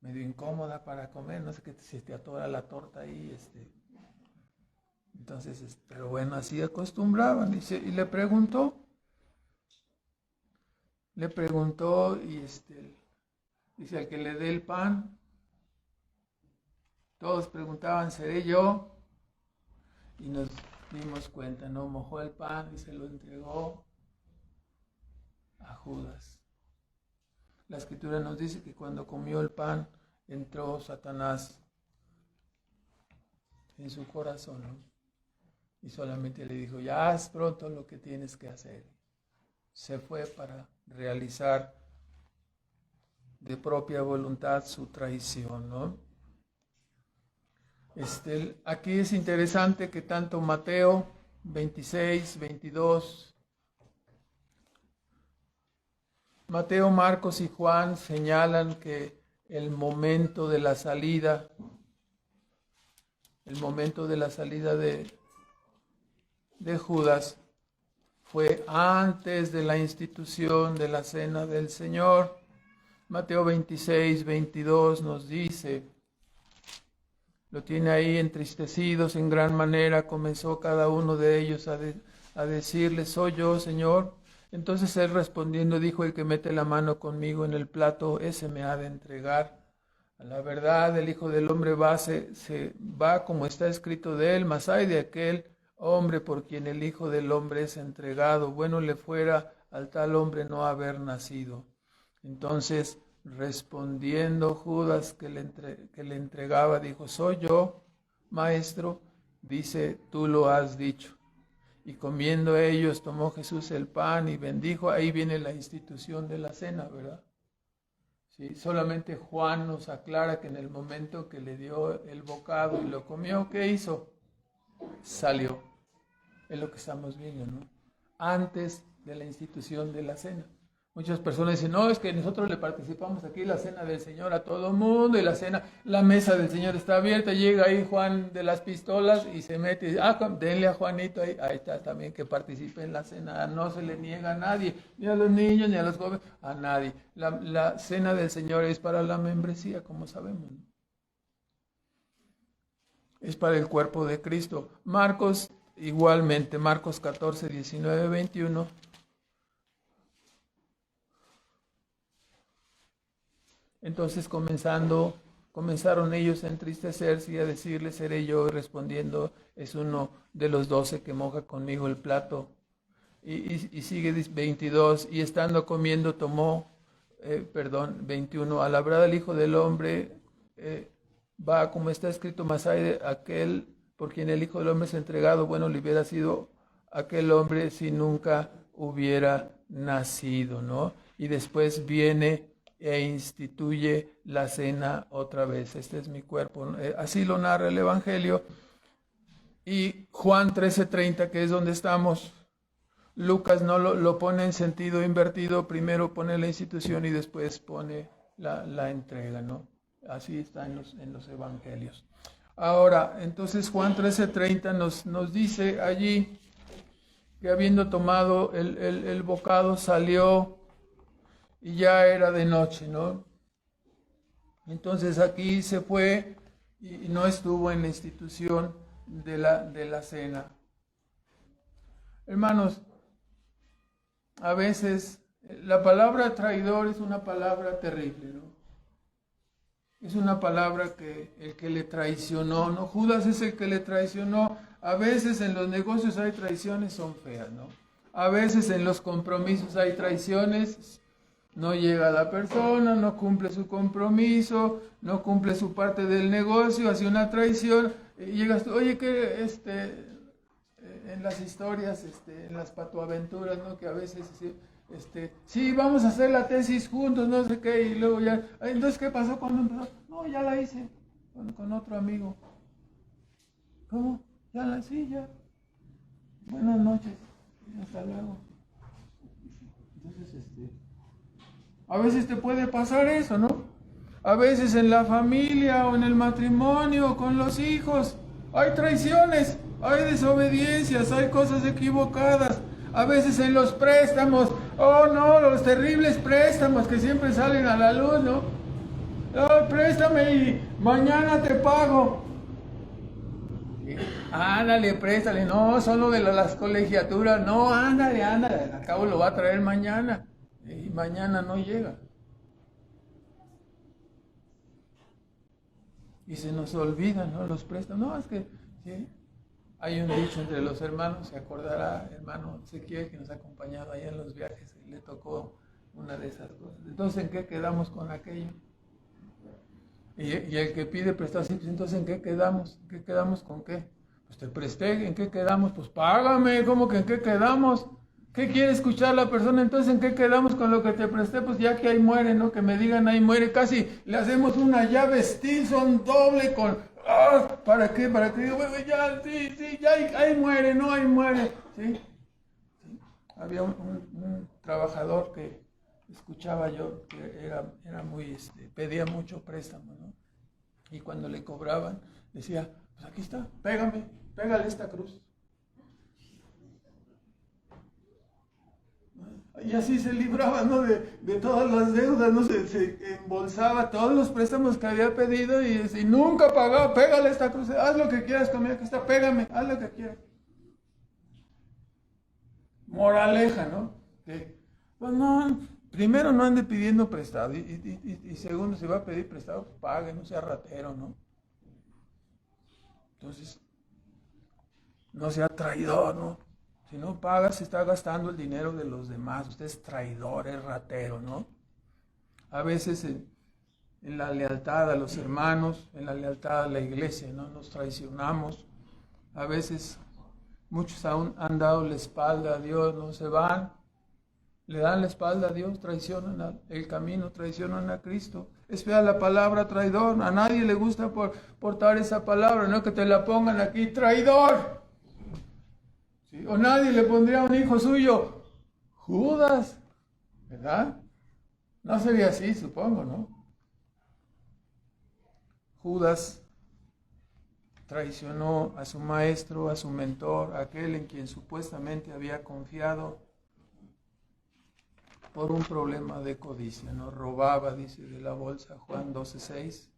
medio incómoda para comer, no sé qué, si te atora la torta ahí, Entonces, pero bueno, así acostumbraban. Y le preguntó y dice, al que le dé el pan, todos preguntaban, ¿seré yo? Y nos dimos cuenta, ¿no? Mojó el pan y se lo entregó a Judas. La escritura nos dice que cuando comió el pan, entró Satanás en su corazón, ¿no? Y solamente le dijo, ya haz pronto lo que tienes que hacer. Se fue para realizar de propia voluntad su traición, ¿no? Aquí es interesante que tanto Mateo 26, 22, Mateo, Marcos y Juan señalan que el momento de la salida de Judas fue antes de la institución de la Cena del Señor. Mateo 26, 22 nos dice, lo tiene ahí, entristecidos en gran manera, comenzó cada uno de ellos a decirle, ¿soy yo, Señor? Entonces él respondiendo dijo, el que mete la mano conmigo en el plato, ese me ha de entregar. A la verdad, el Hijo del Hombre se va como está escrito de él, mas ay de aquel hombre por quien el Hijo del Hombre es entregado. Bueno le fuera al tal hombre no haber nacido. Entonces, respondiendo Judas que le entregaba, dijo, soy yo, maestro. Dice, tú lo has dicho. Y comiendo ellos, tomó Jesús el pan y bendijo. Ahí viene la institución de la cena, ¿verdad? Sí, solamente Juan nos aclara que en el momento que le dio el bocado y lo comió, ¿qué hizo? Salió. Es lo que estamos viendo, ¿no? Antes de la institución de la cena. Muchas personas dicen, no, es que nosotros le participamos aquí la cena del Señor a todo mundo y la mesa del Señor está abierta, llega ahí Juan de las pistolas y se mete y dice, denle a Juanito ahí está también que participe en la cena, no se le niega a nadie, ni a los niños, ni a los jóvenes, a nadie. La cena del Señor es para la membresía, como sabemos, ¿no? Es para el cuerpo de Cristo. Marcos, igualmente, Marcos 14, 19, 21. Entonces comenzaron ellos a entristecerse y a decirle, seré yo, y respondiendo, es uno de los 12 que moja conmigo el plato. Y sigue 22, y estando comiendo tomó, 21, a la brada del Hijo del Hombre, va como está escrito, mas hay de aquel por quien el Hijo del Hombre es entregado, bueno le hubiera sido aquel hombre si nunca hubiera nacido, ¿no? Y después viene e instituye la cena otra vez. Este es mi cuerpo. Así lo narra el Evangelio. Y Juan 13:30, que es donde estamos, Lucas no lo pone en sentido invertido. Primero pone la institución y después pone la entrega, ¿no? Así está en los Evangelios. Ahora, entonces Juan 13:30 nos dice allí que habiendo tomado el bocado salió y ya era de noche, ¿no? Entonces aquí se fue y no estuvo en la institución de la cena. Hermanos, a veces la palabra traidor es una palabra terrible, ¿no? Es una palabra que el que le traicionó, ¿no? Judas es el que le traicionó. A veces en los negocios hay traiciones, son feas, ¿no? A veces en los compromisos hay traiciones, no llega la persona, no cumple su compromiso, no cumple su parte del negocio, hace una traición, y llegas tú, oye, que en las historias, en las patoaventuras, ¿no? Que a veces sí, vamos a hacer la tesis juntos, no sé qué, y luego ya, entonces, ¿qué pasó cuando empezó? No, ya la hice con otro amigo. ¿Cómo? Sí, ya. Buenas noches, hasta luego. Entonces, a veces te puede pasar eso, ¿no? A veces en la familia o en el matrimonio, con los hijos, hay traiciones, hay desobediencias, hay cosas equivocadas. A veces en los préstamos, oh no, los terribles préstamos que siempre salen a la luz, ¿no? Oh, préstame y mañana te pago. Ándale, préstale, no, solo de las colegiaturas, no, ándale, al cabo lo va a traer mañana. Y mañana no llega. Y se nos olvidan, ¿no? Los préstamos. No, es que ¿sí? Hay un dicho entre los hermanos, se acordará, hermano Ezequiel, que nos ha acompañado allá en los viajes, y le tocó una de esas cosas. Entonces, ¿en qué quedamos con aquello? Y el que pide prestado, sí, pues entonces, ¿en qué quedamos? ¿En qué quedamos con qué? Pues te presté, ¿en qué quedamos? Pues págame, ¿cómo que en qué quedamos? ¿Qué quiere escuchar la persona? Entonces, ¿en qué quedamos con lo que te presté? Pues ya que ahí muere, ¿no? Que me digan ahí muere. Casi le hacemos una llave Stilson doble con... ¡Ah! ¿Para qué? Para que diga, bueno, ya, sí, ya ahí muere, ¿no? Ahí muere. ¿Sí? ¿Sí? Había un trabajador que escuchaba yo, que era muy, pedía mucho préstamo, ¿no? Y cuando le cobraban, decía, pues aquí está, pégale esta cruz. Y así se libraba, ¿no? de todas las deudas, ¿no? Se embolsaba todos los préstamos que había pedido y nunca pagaba. Pégale esta cruz, haz lo que quieras conmigo, aquí está, pégame, haz lo que quieras. Moraleja, ¿no? Pues no, primero no ande pidiendo prestado y segundo, si va a pedir prestado, pues pague, no sea ratero, ¿no? Entonces, no sea traidor, ¿no? Si no paga, se está gastando el dinero de los demás. Usted es traidor, es ratero, ¿no? A veces en la lealtad a los hermanos, en la lealtad a la iglesia, ¿no? Nos traicionamos. A veces muchos aún han dado la espalda a Dios, no se van, le dan la espalda a Dios, traicionan el camino, traicionan a Cristo. Es fea la palabra traidor, a nadie le gusta portar esa palabra, no que te la pongan aquí, traidor. ¿Sí? O nadie le pondría a un hijo suyo, Judas, ¿verdad? No sería así, supongo, ¿no? Judas traicionó a su maestro, a su mentor, a aquel en quien supuestamente había confiado por un problema de codicia, ¿no? Robaba, dice, de la bolsa, Juan 12:6.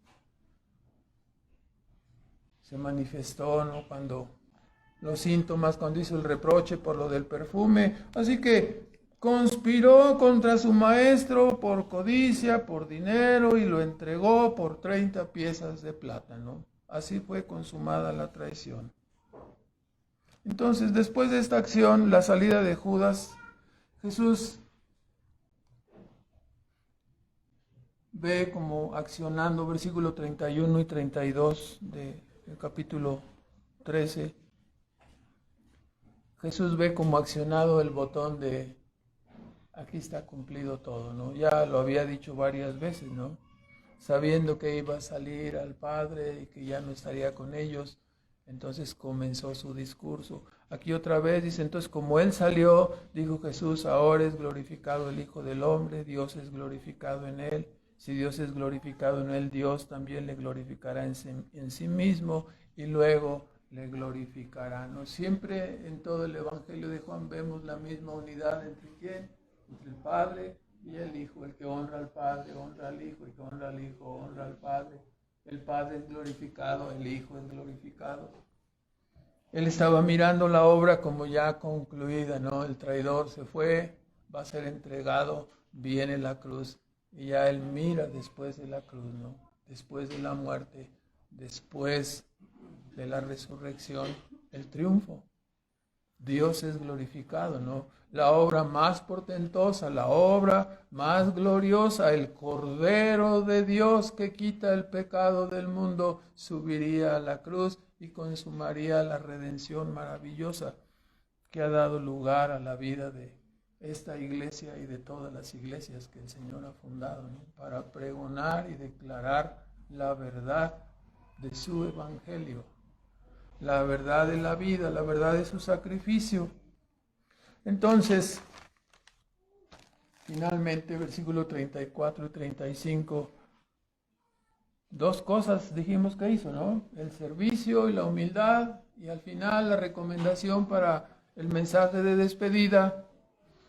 Se manifestó, ¿no? Cuando los síntomas, cuando hizo el reproche por lo del perfume. Así que conspiró contra su maestro por codicia, por dinero, y lo entregó por 30 piezas de plata, ¿no? Así fue consumada la traición. Entonces, después de esta acción, la salida de Judas, Jesús ve como accionando, versículo 31 y 32 del capítulo 13, Jesús ve como accionado el botón de aquí está cumplido todo, ¿no? Ya lo había dicho varias veces, ¿no? Sabiendo que iba a salir al Padre y que ya no estaría con ellos, entonces comenzó su discurso. Aquí otra vez dice, entonces como Él salió, dijo Jesús, ahora es glorificado el Hijo del Hombre, Dios es glorificado en Él. Si Dios es glorificado en Él, Dios también le glorificará en sí mismo y luego le glorificará, ¿no? Siempre en todo el Evangelio de Juan vemos la misma unidad entre quién, entre el Padre y el Hijo. El que honra al Padre honra al Hijo, el que honra al Hijo honra al Padre. El Padre es glorificado, el Hijo es glorificado. Él estaba mirando la obra como ya concluida, ¿no? El traidor se fue, va a ser entregado, viene la cruz. Y ya Él mira después de la cruz, ¿no? Después de la muerte, después de la resurrección, el triunfo. Dios es glorificado, ¿no? La obra más portentosa, la obra más gloriosa, el Cordero de Dios que quita el pecado del mundo, subiría a la cruz y consumaría la redención maravillosa que ha dado lugar a la vida de esta iglesia y de todas las iglesias que el Señor ha fundado, ¿no? Para pregonar y declarar la verdad de su evangelio, la verdad de la vida, la verdad de su sacrificio. Entonces, finalmente, versículo 34 y 35, dos cosas dijimos que hizo, ¿no? El servicio y la humildad, y al final la recomendación para el mensaje de despedida.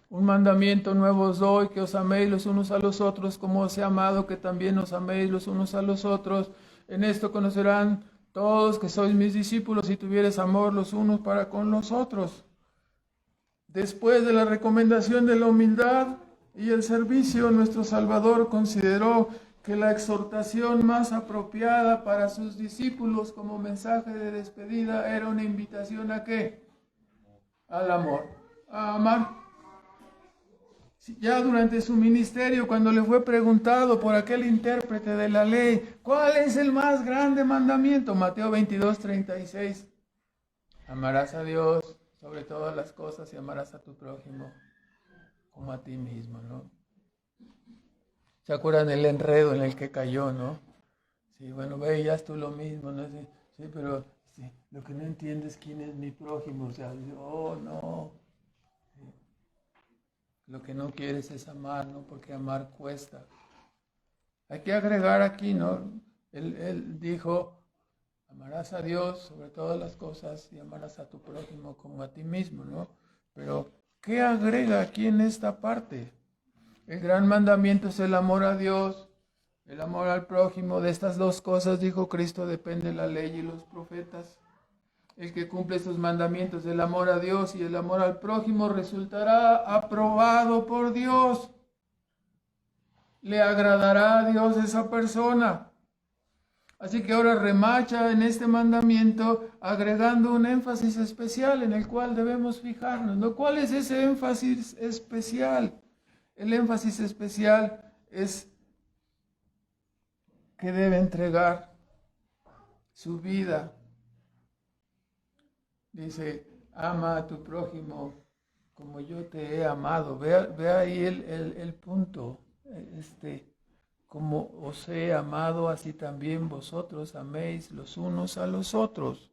Un mandamiento nuevo os doy, que os améis los unos a los otros, como os he amado, que también os améis los unos a los otros. En esto conocerán todos que sois mis discípulos, si tuviereis amor los unos para con los otros. Después de la recomendación de la humildad y el servicio, nuestro Salvador consideró que la exhortación más apropiada para sus discípulos como mensaje de despedida era una invitación ¿a qué? Al amor, a amar. Ya durante su ministerio, cuando le fue preguntado por aquel intérprete de la ley, ¿cuál es el más grande mandamiento? Mateo 22:36. Amarás a Dios sobre todas las cosas y amarás a tu prójimo como a ti mismo, ¿no? ¿Se acuerdan el enredo en el que cayó, no? Sí, bueno, veías tú lo mismo, ¿no? Sí, pero sí, lo que no entiendes es quién es mi prójimo, o sea, oh, no. Sí. Lo que no quieres es amar, ¿no? Porque amar cuesta. Hay que agregar aquí, ¿no? Él dijo, amarás a Dios sobre todas las cosas y amarás a tu prójimo como a ti mismo, ¿no? Pero, ¿qué agrega aquí en esta parte? El gran mandamiento es el amor a Dios, el amor al prójimo. De estas dos cosas, dijo Cristo, depende la ley y los profetas. El que cumple estos mandamientos, el amor a Dios y el amor al prójimo, resultará aprobado por Dios. Le agradará a Dios esa persona. Así que ahora remacha en este mandamiento agregando un énfasis especial en el cual debemos fijarnos, ¿no? ¿Cuál es ese énfasis especial? El énfasis especial es que debe entregar su vida. Dice, ama a tu prójimo como yo te he amado. Ve ahí el punto. Como os he amado, así también vosotros améis los unos a los otros.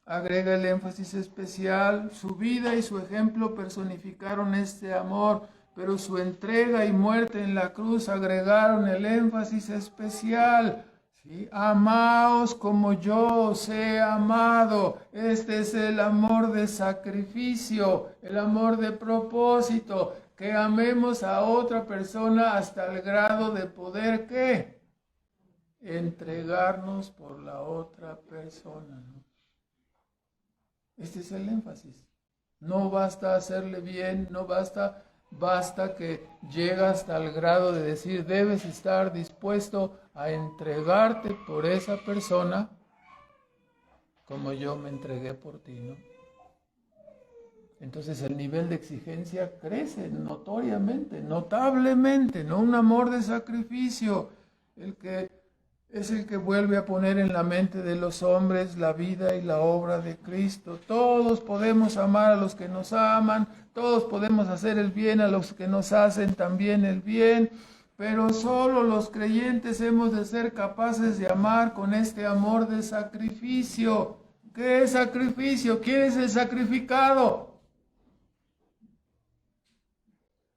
Agrega el énfasis especial. Su vida y su ejemplo personificaron este amor, pero su entrega y muerte en la cruz agregaron el énfasis especial. ¿Sí? Amaos como yo os he amado. Este es el amor de sacrificio, el amor de propósito, que amemos a otra persona hasta el grado de poder, ¿qué? Entregarnos por la otra persona, ¿no? Este es el énfasis. No basta hacerle bien, no basta, basta que llega hasta el grado de decir, debes estar dispuesto a entregarte por esa persona como yo me entregué por ti, ¿no? Entonces el nivel de exigencia crece notoriamente, notablemente, ¿no? Un amor de sacrificio, es el que vuelve a poner en la mente de los hombres la vida y la obra de Cristo. Todos podemos amar a los que nos aman, todos podemos hacer el bien a los que nos hacen también el bien, pero solo los creyentes hemos de ser capaces de amar con este amor de sacrificio. ¿Qué es sacrificio? ¿Quién es el sacrificado?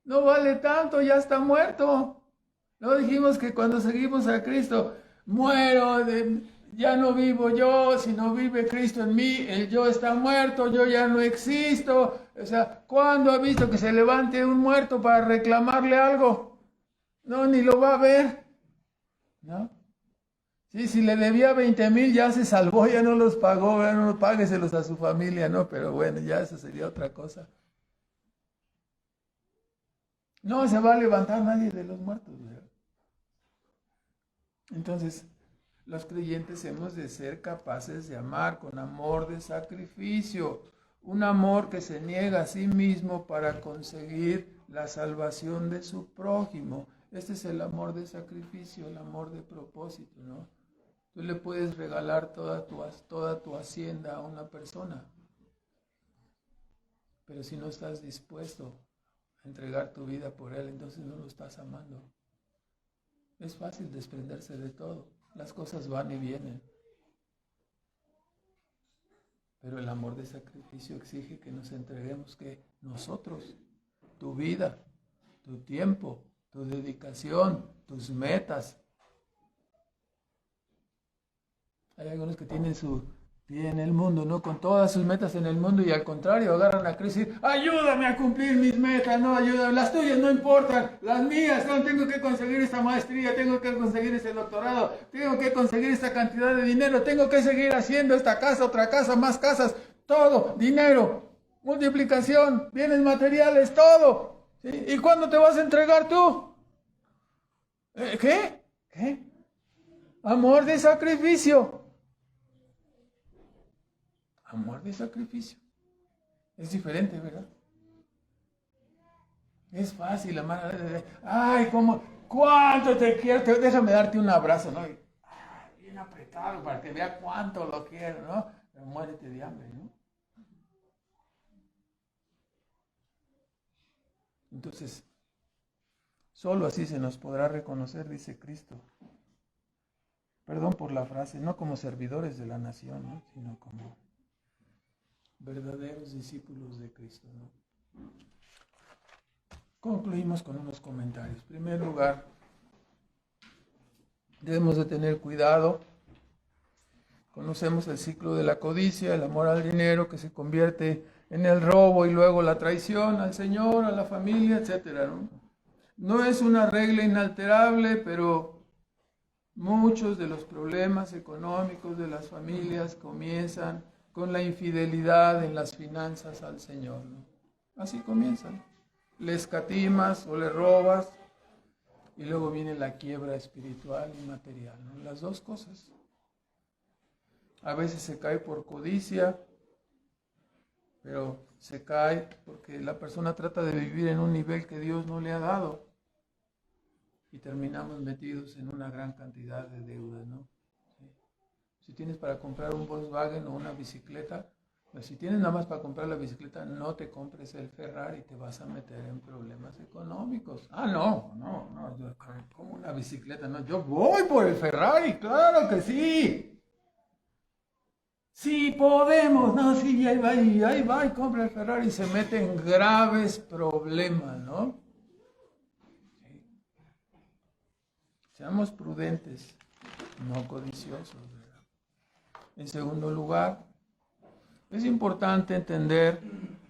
No vale tanto, ya está muerto. No dijimos que cuando seguimos a Cristo, muero, ya no vivo yo, sino vive Cristo en mí, el yo está muerto, yo ya no existo. O sea, ¿cuándo ha visto que se levante un muerto para reclamarle algo? No, ni lo va a ver, ¿no? Sí, si le debía 20,000 ya se salvó, ya no los pagó, ya no págueselos a su familia, ¿no? Pero bueno, ya eso sería otra cosa. No se va a levantar nadie de los muertos, ¿verdad? Entonces, los creyentes hemos de ser capaces de amar con amor de sacrificio, un amor que se niega a sí mismo para conseguir la salvación de su prójimo. Este es el amor de sacrificio, el amor de propósito, ¿no? Tú le puedes regalar toda tu hacienda a una persona, pero si no estás dispuesto a entregar tu vida por él, entonces no lo estás amando. Es fácil desprenderse de todo, las cosas van y vienen, pero el amor de sacrificio exige que nos entreguemos, que nosotros, tu vida, tu tiempo, tu dedicación, tus metas. Hay algunos que tienen su pie en el mundo, ¿no? Con todas sus metas en el mundo, y al contrario agarran a Cristo y dicen, ayúdame a cumplir mis metas, no, ayúdame, las tuyas no importan, las mías, no, tengo que conseguir esta maestría, tengo que conseguir este doctorado, tengo que conseguir esta cantidad de dinero, tengo que seguir haciendo esta casa, otra casa, más casas, todo, dinero, multiplicación, bienes materiales, todo. ¿Sí? ¿Y cuándo te vas a entregar tú? ¿Qué? Amor de sacrificio. Amor de sacrificio. Es diferente, ¿verdad? Es fácil amar. Ay, cuánto te quiero. Déjame darte un abrazo, ¿no? Bien apretado para que vea cuánto lo quiero, ¿no? Pero muérete de hambre, ¿no? Entonces, solo así se nos podrá reconocer, dice Cristo. Perdón por la frase, no como servidores de la nación, ¿no? Sino como verdaderos discípulos de Cristo, ¿no? Concluimos con unos comentarios. En primer lugar, debemos de tener cuidado. Conocemos el ciclo de la codicia, el amor al dinero que se convierte en el robo y luego la traición al Señor, a la familia, etc., ¿no? No es una regla inalterable, pero muchos de los problemas económicos de las familias comienzan con la infidelidad en las finanzas al Señor, ¿no? Así comienzan. Le escatimas o le robas y luego viene la quiebra espiritual y material, ¿no? Las dos cosas. A veces se cae por codicia, pero se cae porque la persona trata de vivir en un nivel que Dios no le ha dado y terminamos metidos en una gran cantidad de deudas, ¿no? Si tienes para comprar un Volkswagen o una bicicleta, pues si tienes nada más para comprar la bicicleta, no te compres el Ferrari, te vas a meter en problemas económicos. No, yo como una bicicleta, no, yo voy por el Ferrari, claro que sí. Sí podemos, no, sí, ahí va y compra el Ferrari y se mete en graves problemas, ¿no? Sí. Seamos prudentes, no codiciosos, ¿verdad? En segundo lugar, es importante entender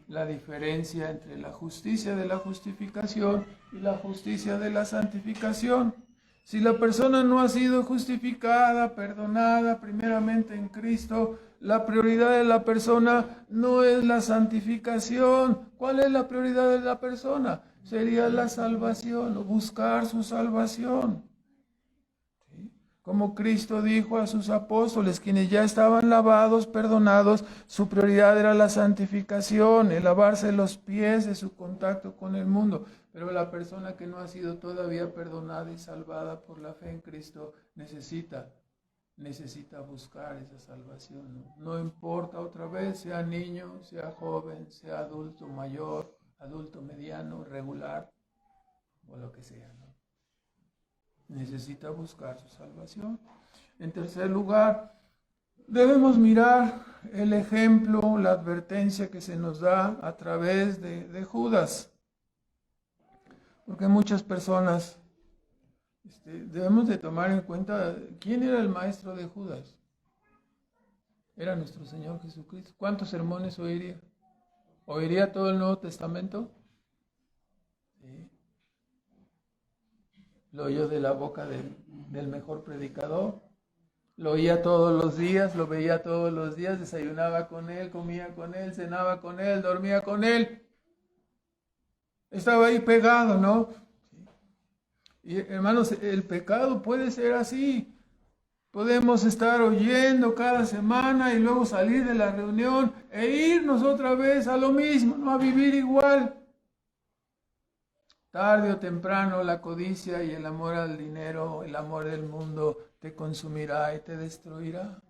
la diferencia entre la justicia de la justificación y la justicia de la santificación. Si la persona no ha sido justificada, perdonada primeramente en Cristo, la prioridad de la persona no es la santificación. ¿Cuál es la prioridad de la persona? Sería la salvación o buscar su salvación. ¿Sí? Como Cristo dijo a sus apóstoles, quienes ya estaban lavados, perdonados, su prioridad era la santificación, el lavarse los pies de su contacto con el mundo. Pero la persona que no ha sido todavía perdonada y salvada por la fe en Cristo necesita buscar esa salvación. No importa otra vez, sea niño, sea joven, sea adulto mayor, adulto mediano, regular o lo que sea, ¿no? Necesita buscar su salvación. En tercer lugar, debemos mirar el ejemplo, la advertencia que se nos da a través de Judas. Porque muchas personas debemos de tomar en cuenta quién era el maestro de Judas. Era nuestro Señor Jesucristo. ¿Cuántos sermones oiría? ¿Oiría todo el Nuevo Testamento? Sí. Lo oyó de la boca del mejor predicador. Lo oía todos los días, lo veía todos los días, desayunaba con él, comía con él, cenaba con él, dormía con él. Estaba ahí pegado, ¿no? Y hermanos, el pecado puede ser así. Podemos estar oyendo cada semana y luego salir de la reunión e irnos otra vez a lo mismo, ¿no? A vivir igual. Tarde o temprano la codicia y el amor al dinero, el amor del mundo te consumirá y te destruirá.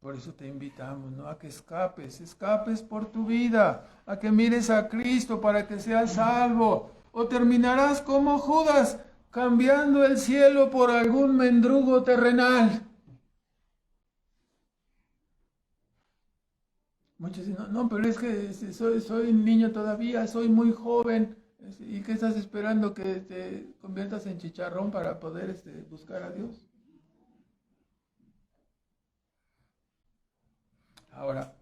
Por eso te invitamos, ¿no? A que escapes por tu vida, a que mires a Cristo para que seas salvo. O terminarás como Judas, cambiando el cielo por algún mendrugo terrenal. Muchos dicen, no, pero es que soy niño todavía, soy muy joven. ¿Y qué estás esperando? ¿Que te conviertas en chicharrón para poder buscar a Dios? Ahora,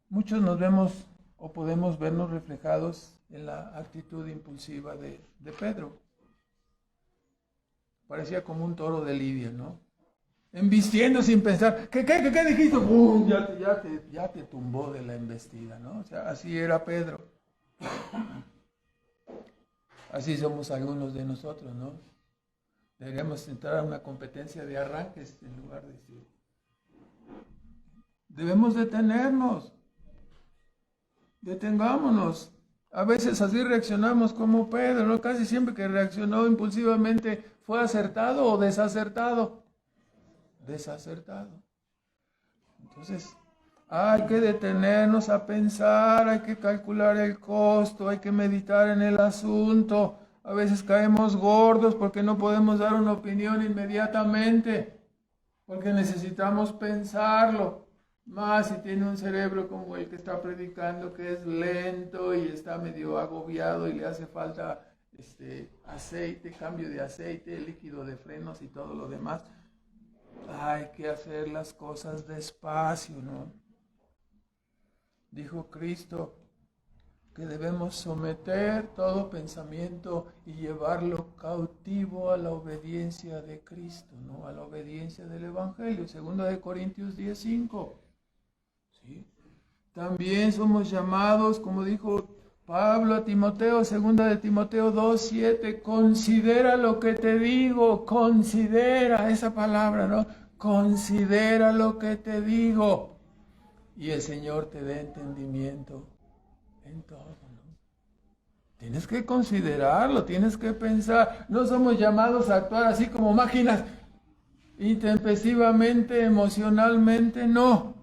muchos nos vemos o podemos vernos reflejados en la actitud impulsiva de Pedro. Parecía como un toro de lidia, ¿no? Embistiendo sin pensar. ¿Qué dijiste? Ya te tumbó de la embestida, ¿no? O sea, así era Pedro. Así somos algunos de nosotros, ¿no? Deberíamos entrar a una competencia de arranques en lugar de decir. Debemos detenernos. Detengámonos. A veces así reaccionamos como Pedro, ¿no? Casi siempre que reaccionó impulsivamente fue acertado o desacertado. Desacertado. Entonces, hay que detenernos a pensar, hay que calcular el costo, hay que meditar en el asunto. A veces caemos gordos porque no podemos dar una opinión inmediatamente, porque necesitamos pensarlo. Más si tiene un cerebro como el que está predicando, que es lento y está medio agobiado y le hace falta aceite, cambio de aceite, líquido de frenos y todo lo demás. Hay que hacer las cosas despacio, ¿no? Dijo Cristo que debemos someter todo pensamiento y llevarlo cautivo a la obediencia de Cristo, ¿no? A la obediencia del Evangelio. 2 Corintios 10:5. ¿Sí? También somos llamados, como dijo Pablo a Timoteo, 2 Timoteo 2:7, considera lo que te digo, considera esa palabra, ¿no? Considera lo que te digo y el Señor te dé entendimiento en todo, ¿no? Tienes que considerarlo, tienes que pensar. No somos llamados a actuar así como máquinas, intempestivamente, emocionalmente, no.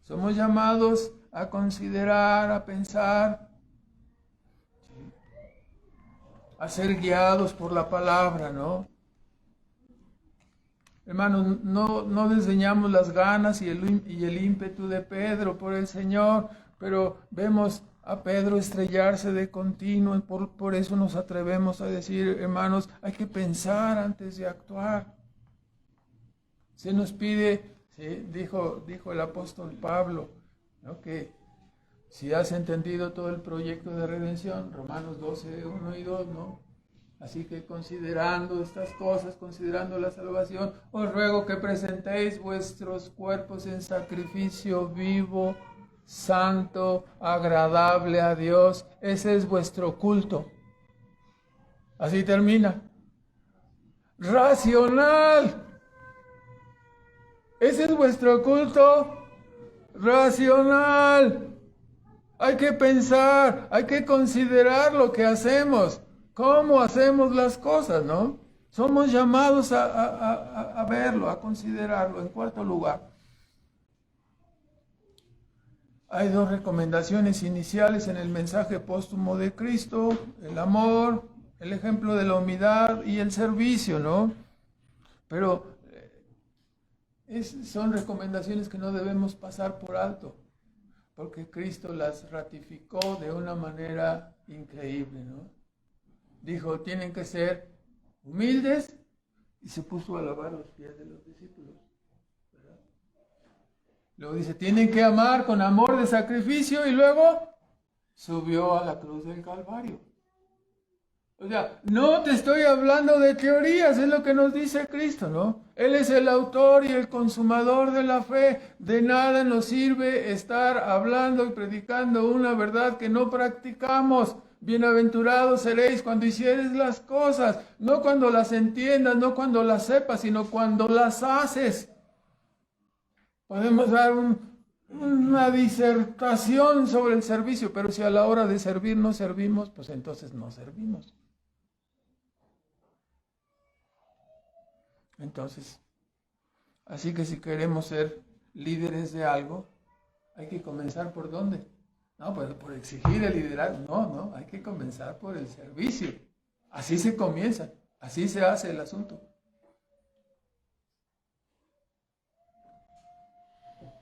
Somos llamados a considerar, a pensar, a ser guiados por la palabra, ¿no? Hermanos, no desdeñamos las ganas y el ímpetu de Pedro por el Señor, pero vemos a Pedro estrellarse de continuo, por eso nos atrevemos a decir, hermanos, hay que pensar antes de actuar. Se nos pide, ¿sí? Dijo el apóstol Pablo, ¿no? Que Si has entendido todo el proyecto de redención, Romanos 12, 1 y 2, ¿no? Así que considerando estas cosas, considerando la salvación, os ruego que presentéis vuestros cuerpos en sacrificio vivo, santo, agradable a Dios. Ese es vuestro culto. Así termina. Racional. Ese es vuestro culto racional. Hay que pensar, hay que considerar lo que hacemos, cómo hacemos las cosas, ¿no? Somos llamados a verlo, a considerarlo. En cuarto lugar, hay dos recomendaciones iniciales en el mensaje póstumo de Cristo: el amor, el ejemplo de la humildad y el servicio, ¿no? Pero son recomendaciones que no debemos pasar por alto, porque Cristo las ratificó de una manera increíble, ¿no? Dijo, tienen que ser humildes, y se puso a lavar los pies de los discípulos, ¿verdad? Luego dice, tienen que amar con amor de sacrificio, y luego subió a la cruz del Calvario. O sea, no te estoy hablando de teorías, es lo que nos dice Cristo, ¿no? Él es el autor y el consumador de la fe. De nada nos sirve estar hablando y predicando una verdad que no practicamos. Bienaventurados seréis cuando hicieres las cosas, no cuando las entiendas, no cuando las sepas, sino cuando las haces. Podemos dar una disertación sobre el servicio, pero si a la hora de servir no servimos, pues entonces no servimos. Entonces, así que si queremos ser líderes de algo, hay que comenzar ¿por dónde? No, pues por exigir el liderazgo. No, hay que comenzar por el servicio. Así se comienza, así se hace el asunto.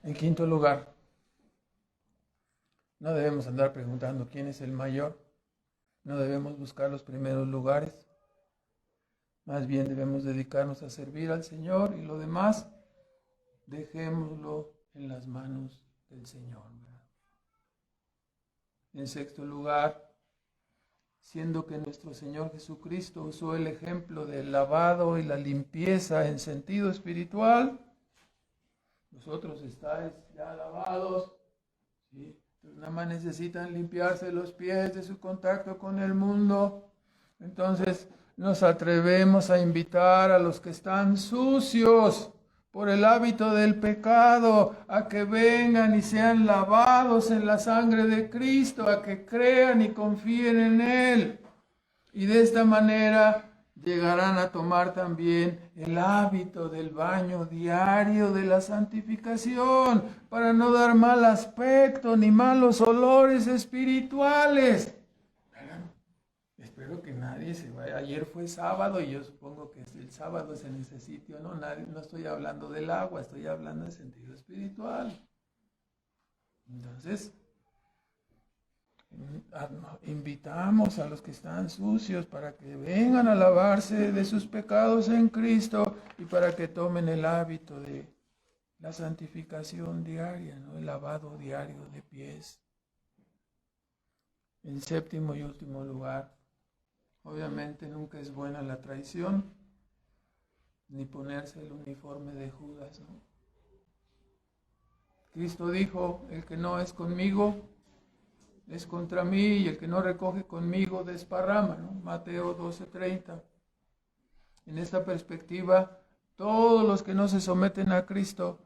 En quinto lugar, no debemos andar preguntando quién es el mayor. No debemos buscar los primeros lugares. Más bien debemos dedicarnos a servir al Señor, y lo demás dejémoslo en las manos del Señor, ¿verdad? En sexto lugar, siendo que nuestro Señor Jesucristo usó el ejemplo del lavado y la limpieza en sentido espiritual, nosotros estáis ya lavados, ¿sí? Entonces nada más necesitan limpiarse los pies de su contacto con el mundo. Entonces nos atrevemos a invitar a los que están sucios por el hábito del pecado a que vengan y sean lavados en la sangre de Cristo, a que crean y confíen en Él. Y de esta manera llegarán a tomar también el hábito del baño diario de la santificación, para no dar mal aspecto ni malos olores espirituales. Espero que nadie se vaya. Ayer fue sábado y yo supongo que el sábado es en ese sitio, ¿no? No estoy hablando del agua, estoy hablando en sentido espiritual. Entonces, invitamos a los que están sucios para que vengan a lavarse de sus pecados en Cristo y para que tomen el hábito de la santificación diaria, ¿no? El lavado diario de pies. En séptimo y último lugar, obviamente nunca es buena la traición, ni ponerse el uniforme de Judas, ¿no? Cristo dijo, el que no es conmigo es contra mí, y el que no recoge conmigo desparrama, ¿no? Mateo 12:30. En esta perspectiva, todos los que no se someten a Cristo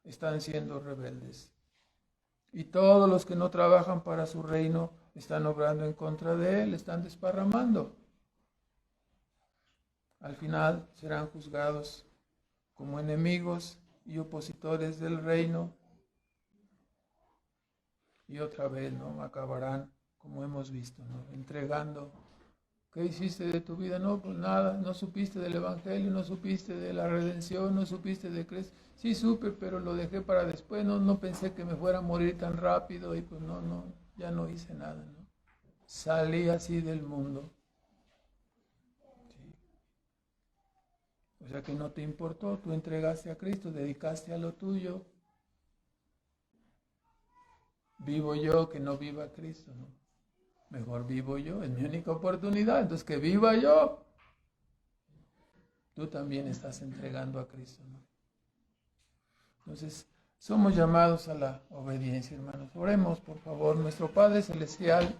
están siendo rebeldes. Y todos los que no trabajan para su reino están obrando en contra de Él, están desparramando. Al final serán juzgados como enemigos y opositores del reino. Y otra vez, ¿no? Acabarán, como hemos visto, ¿no? Entregando. ¿Qué hiciste de tu vida? No, pues nada. No supiste del Evangelio, no supiste de la redención, no supiste de Cristo. Sí supe, pero lo dejé para después. No pensé que me fuera a morir tan rápido y pues ya no hice nada, ¿no? Salí así del mundo. Sí. O sea que no te importó, tú entregaste a Cristo, dedicaste a lo tuyo. vivo yo, que no viva Cristo, ¿no? Mejor vivo yo, es mi única oportunidad, entonces que viva yo. Tú también estás entregando a Cristo, ¿no? Entonces, somos llamados a la obediencia, hermanos. Oremos, por favor. Nuestro Padre Celestial,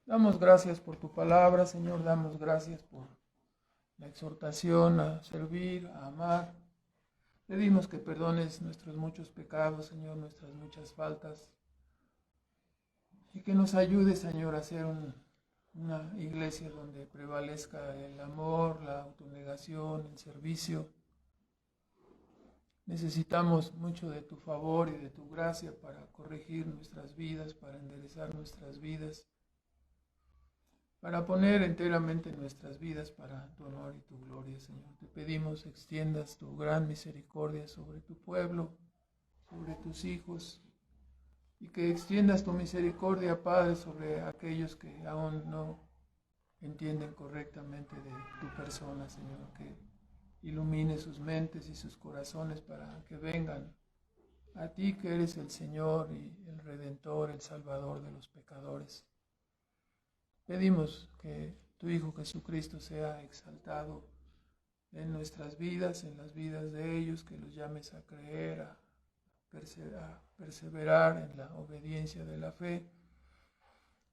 damos gracias por tu palabra, Señor. Damos gracias por la exhortación a servir, a amar. Pedimos que perdones nuestros muchos pecados, Señor, nuestras muchas faltas. Y que nos ayude, Señor, a ser una iglesia donde prevalezca el amor, la autonegación, el servicio. Necesitamos mucho de tu favor y de tu gracia para corregir nuestras vidas, para enderezar nuestras vidas, para poner enteramente nuestras vidas para tu honor y tu gloria, Señor. Te pedimos extiendas tu gran misericordia sobre tu pueblo, sobre tus hijos, y que extiendas tu misericordia, Padre, sobre aquellos que aún no entienden correctamente de tu persona, Señor, que ilumine sus mentes y sus corazones para que vengan a ti, que eres el Señor y el Redentor, el Salvador de los pecadores. Pedimos que tu Hijo Jesucristo sea exaltado en nuestras vidas, en las vidas de ellos, que los llames a creer, a perseverar en la obediencia de la fe.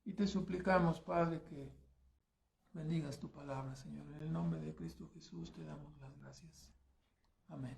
Y te suplicamos, Padre, que bendigas tu palabra, Señor. En el nombre de Cristo Jesús te damos las gracias. Amén.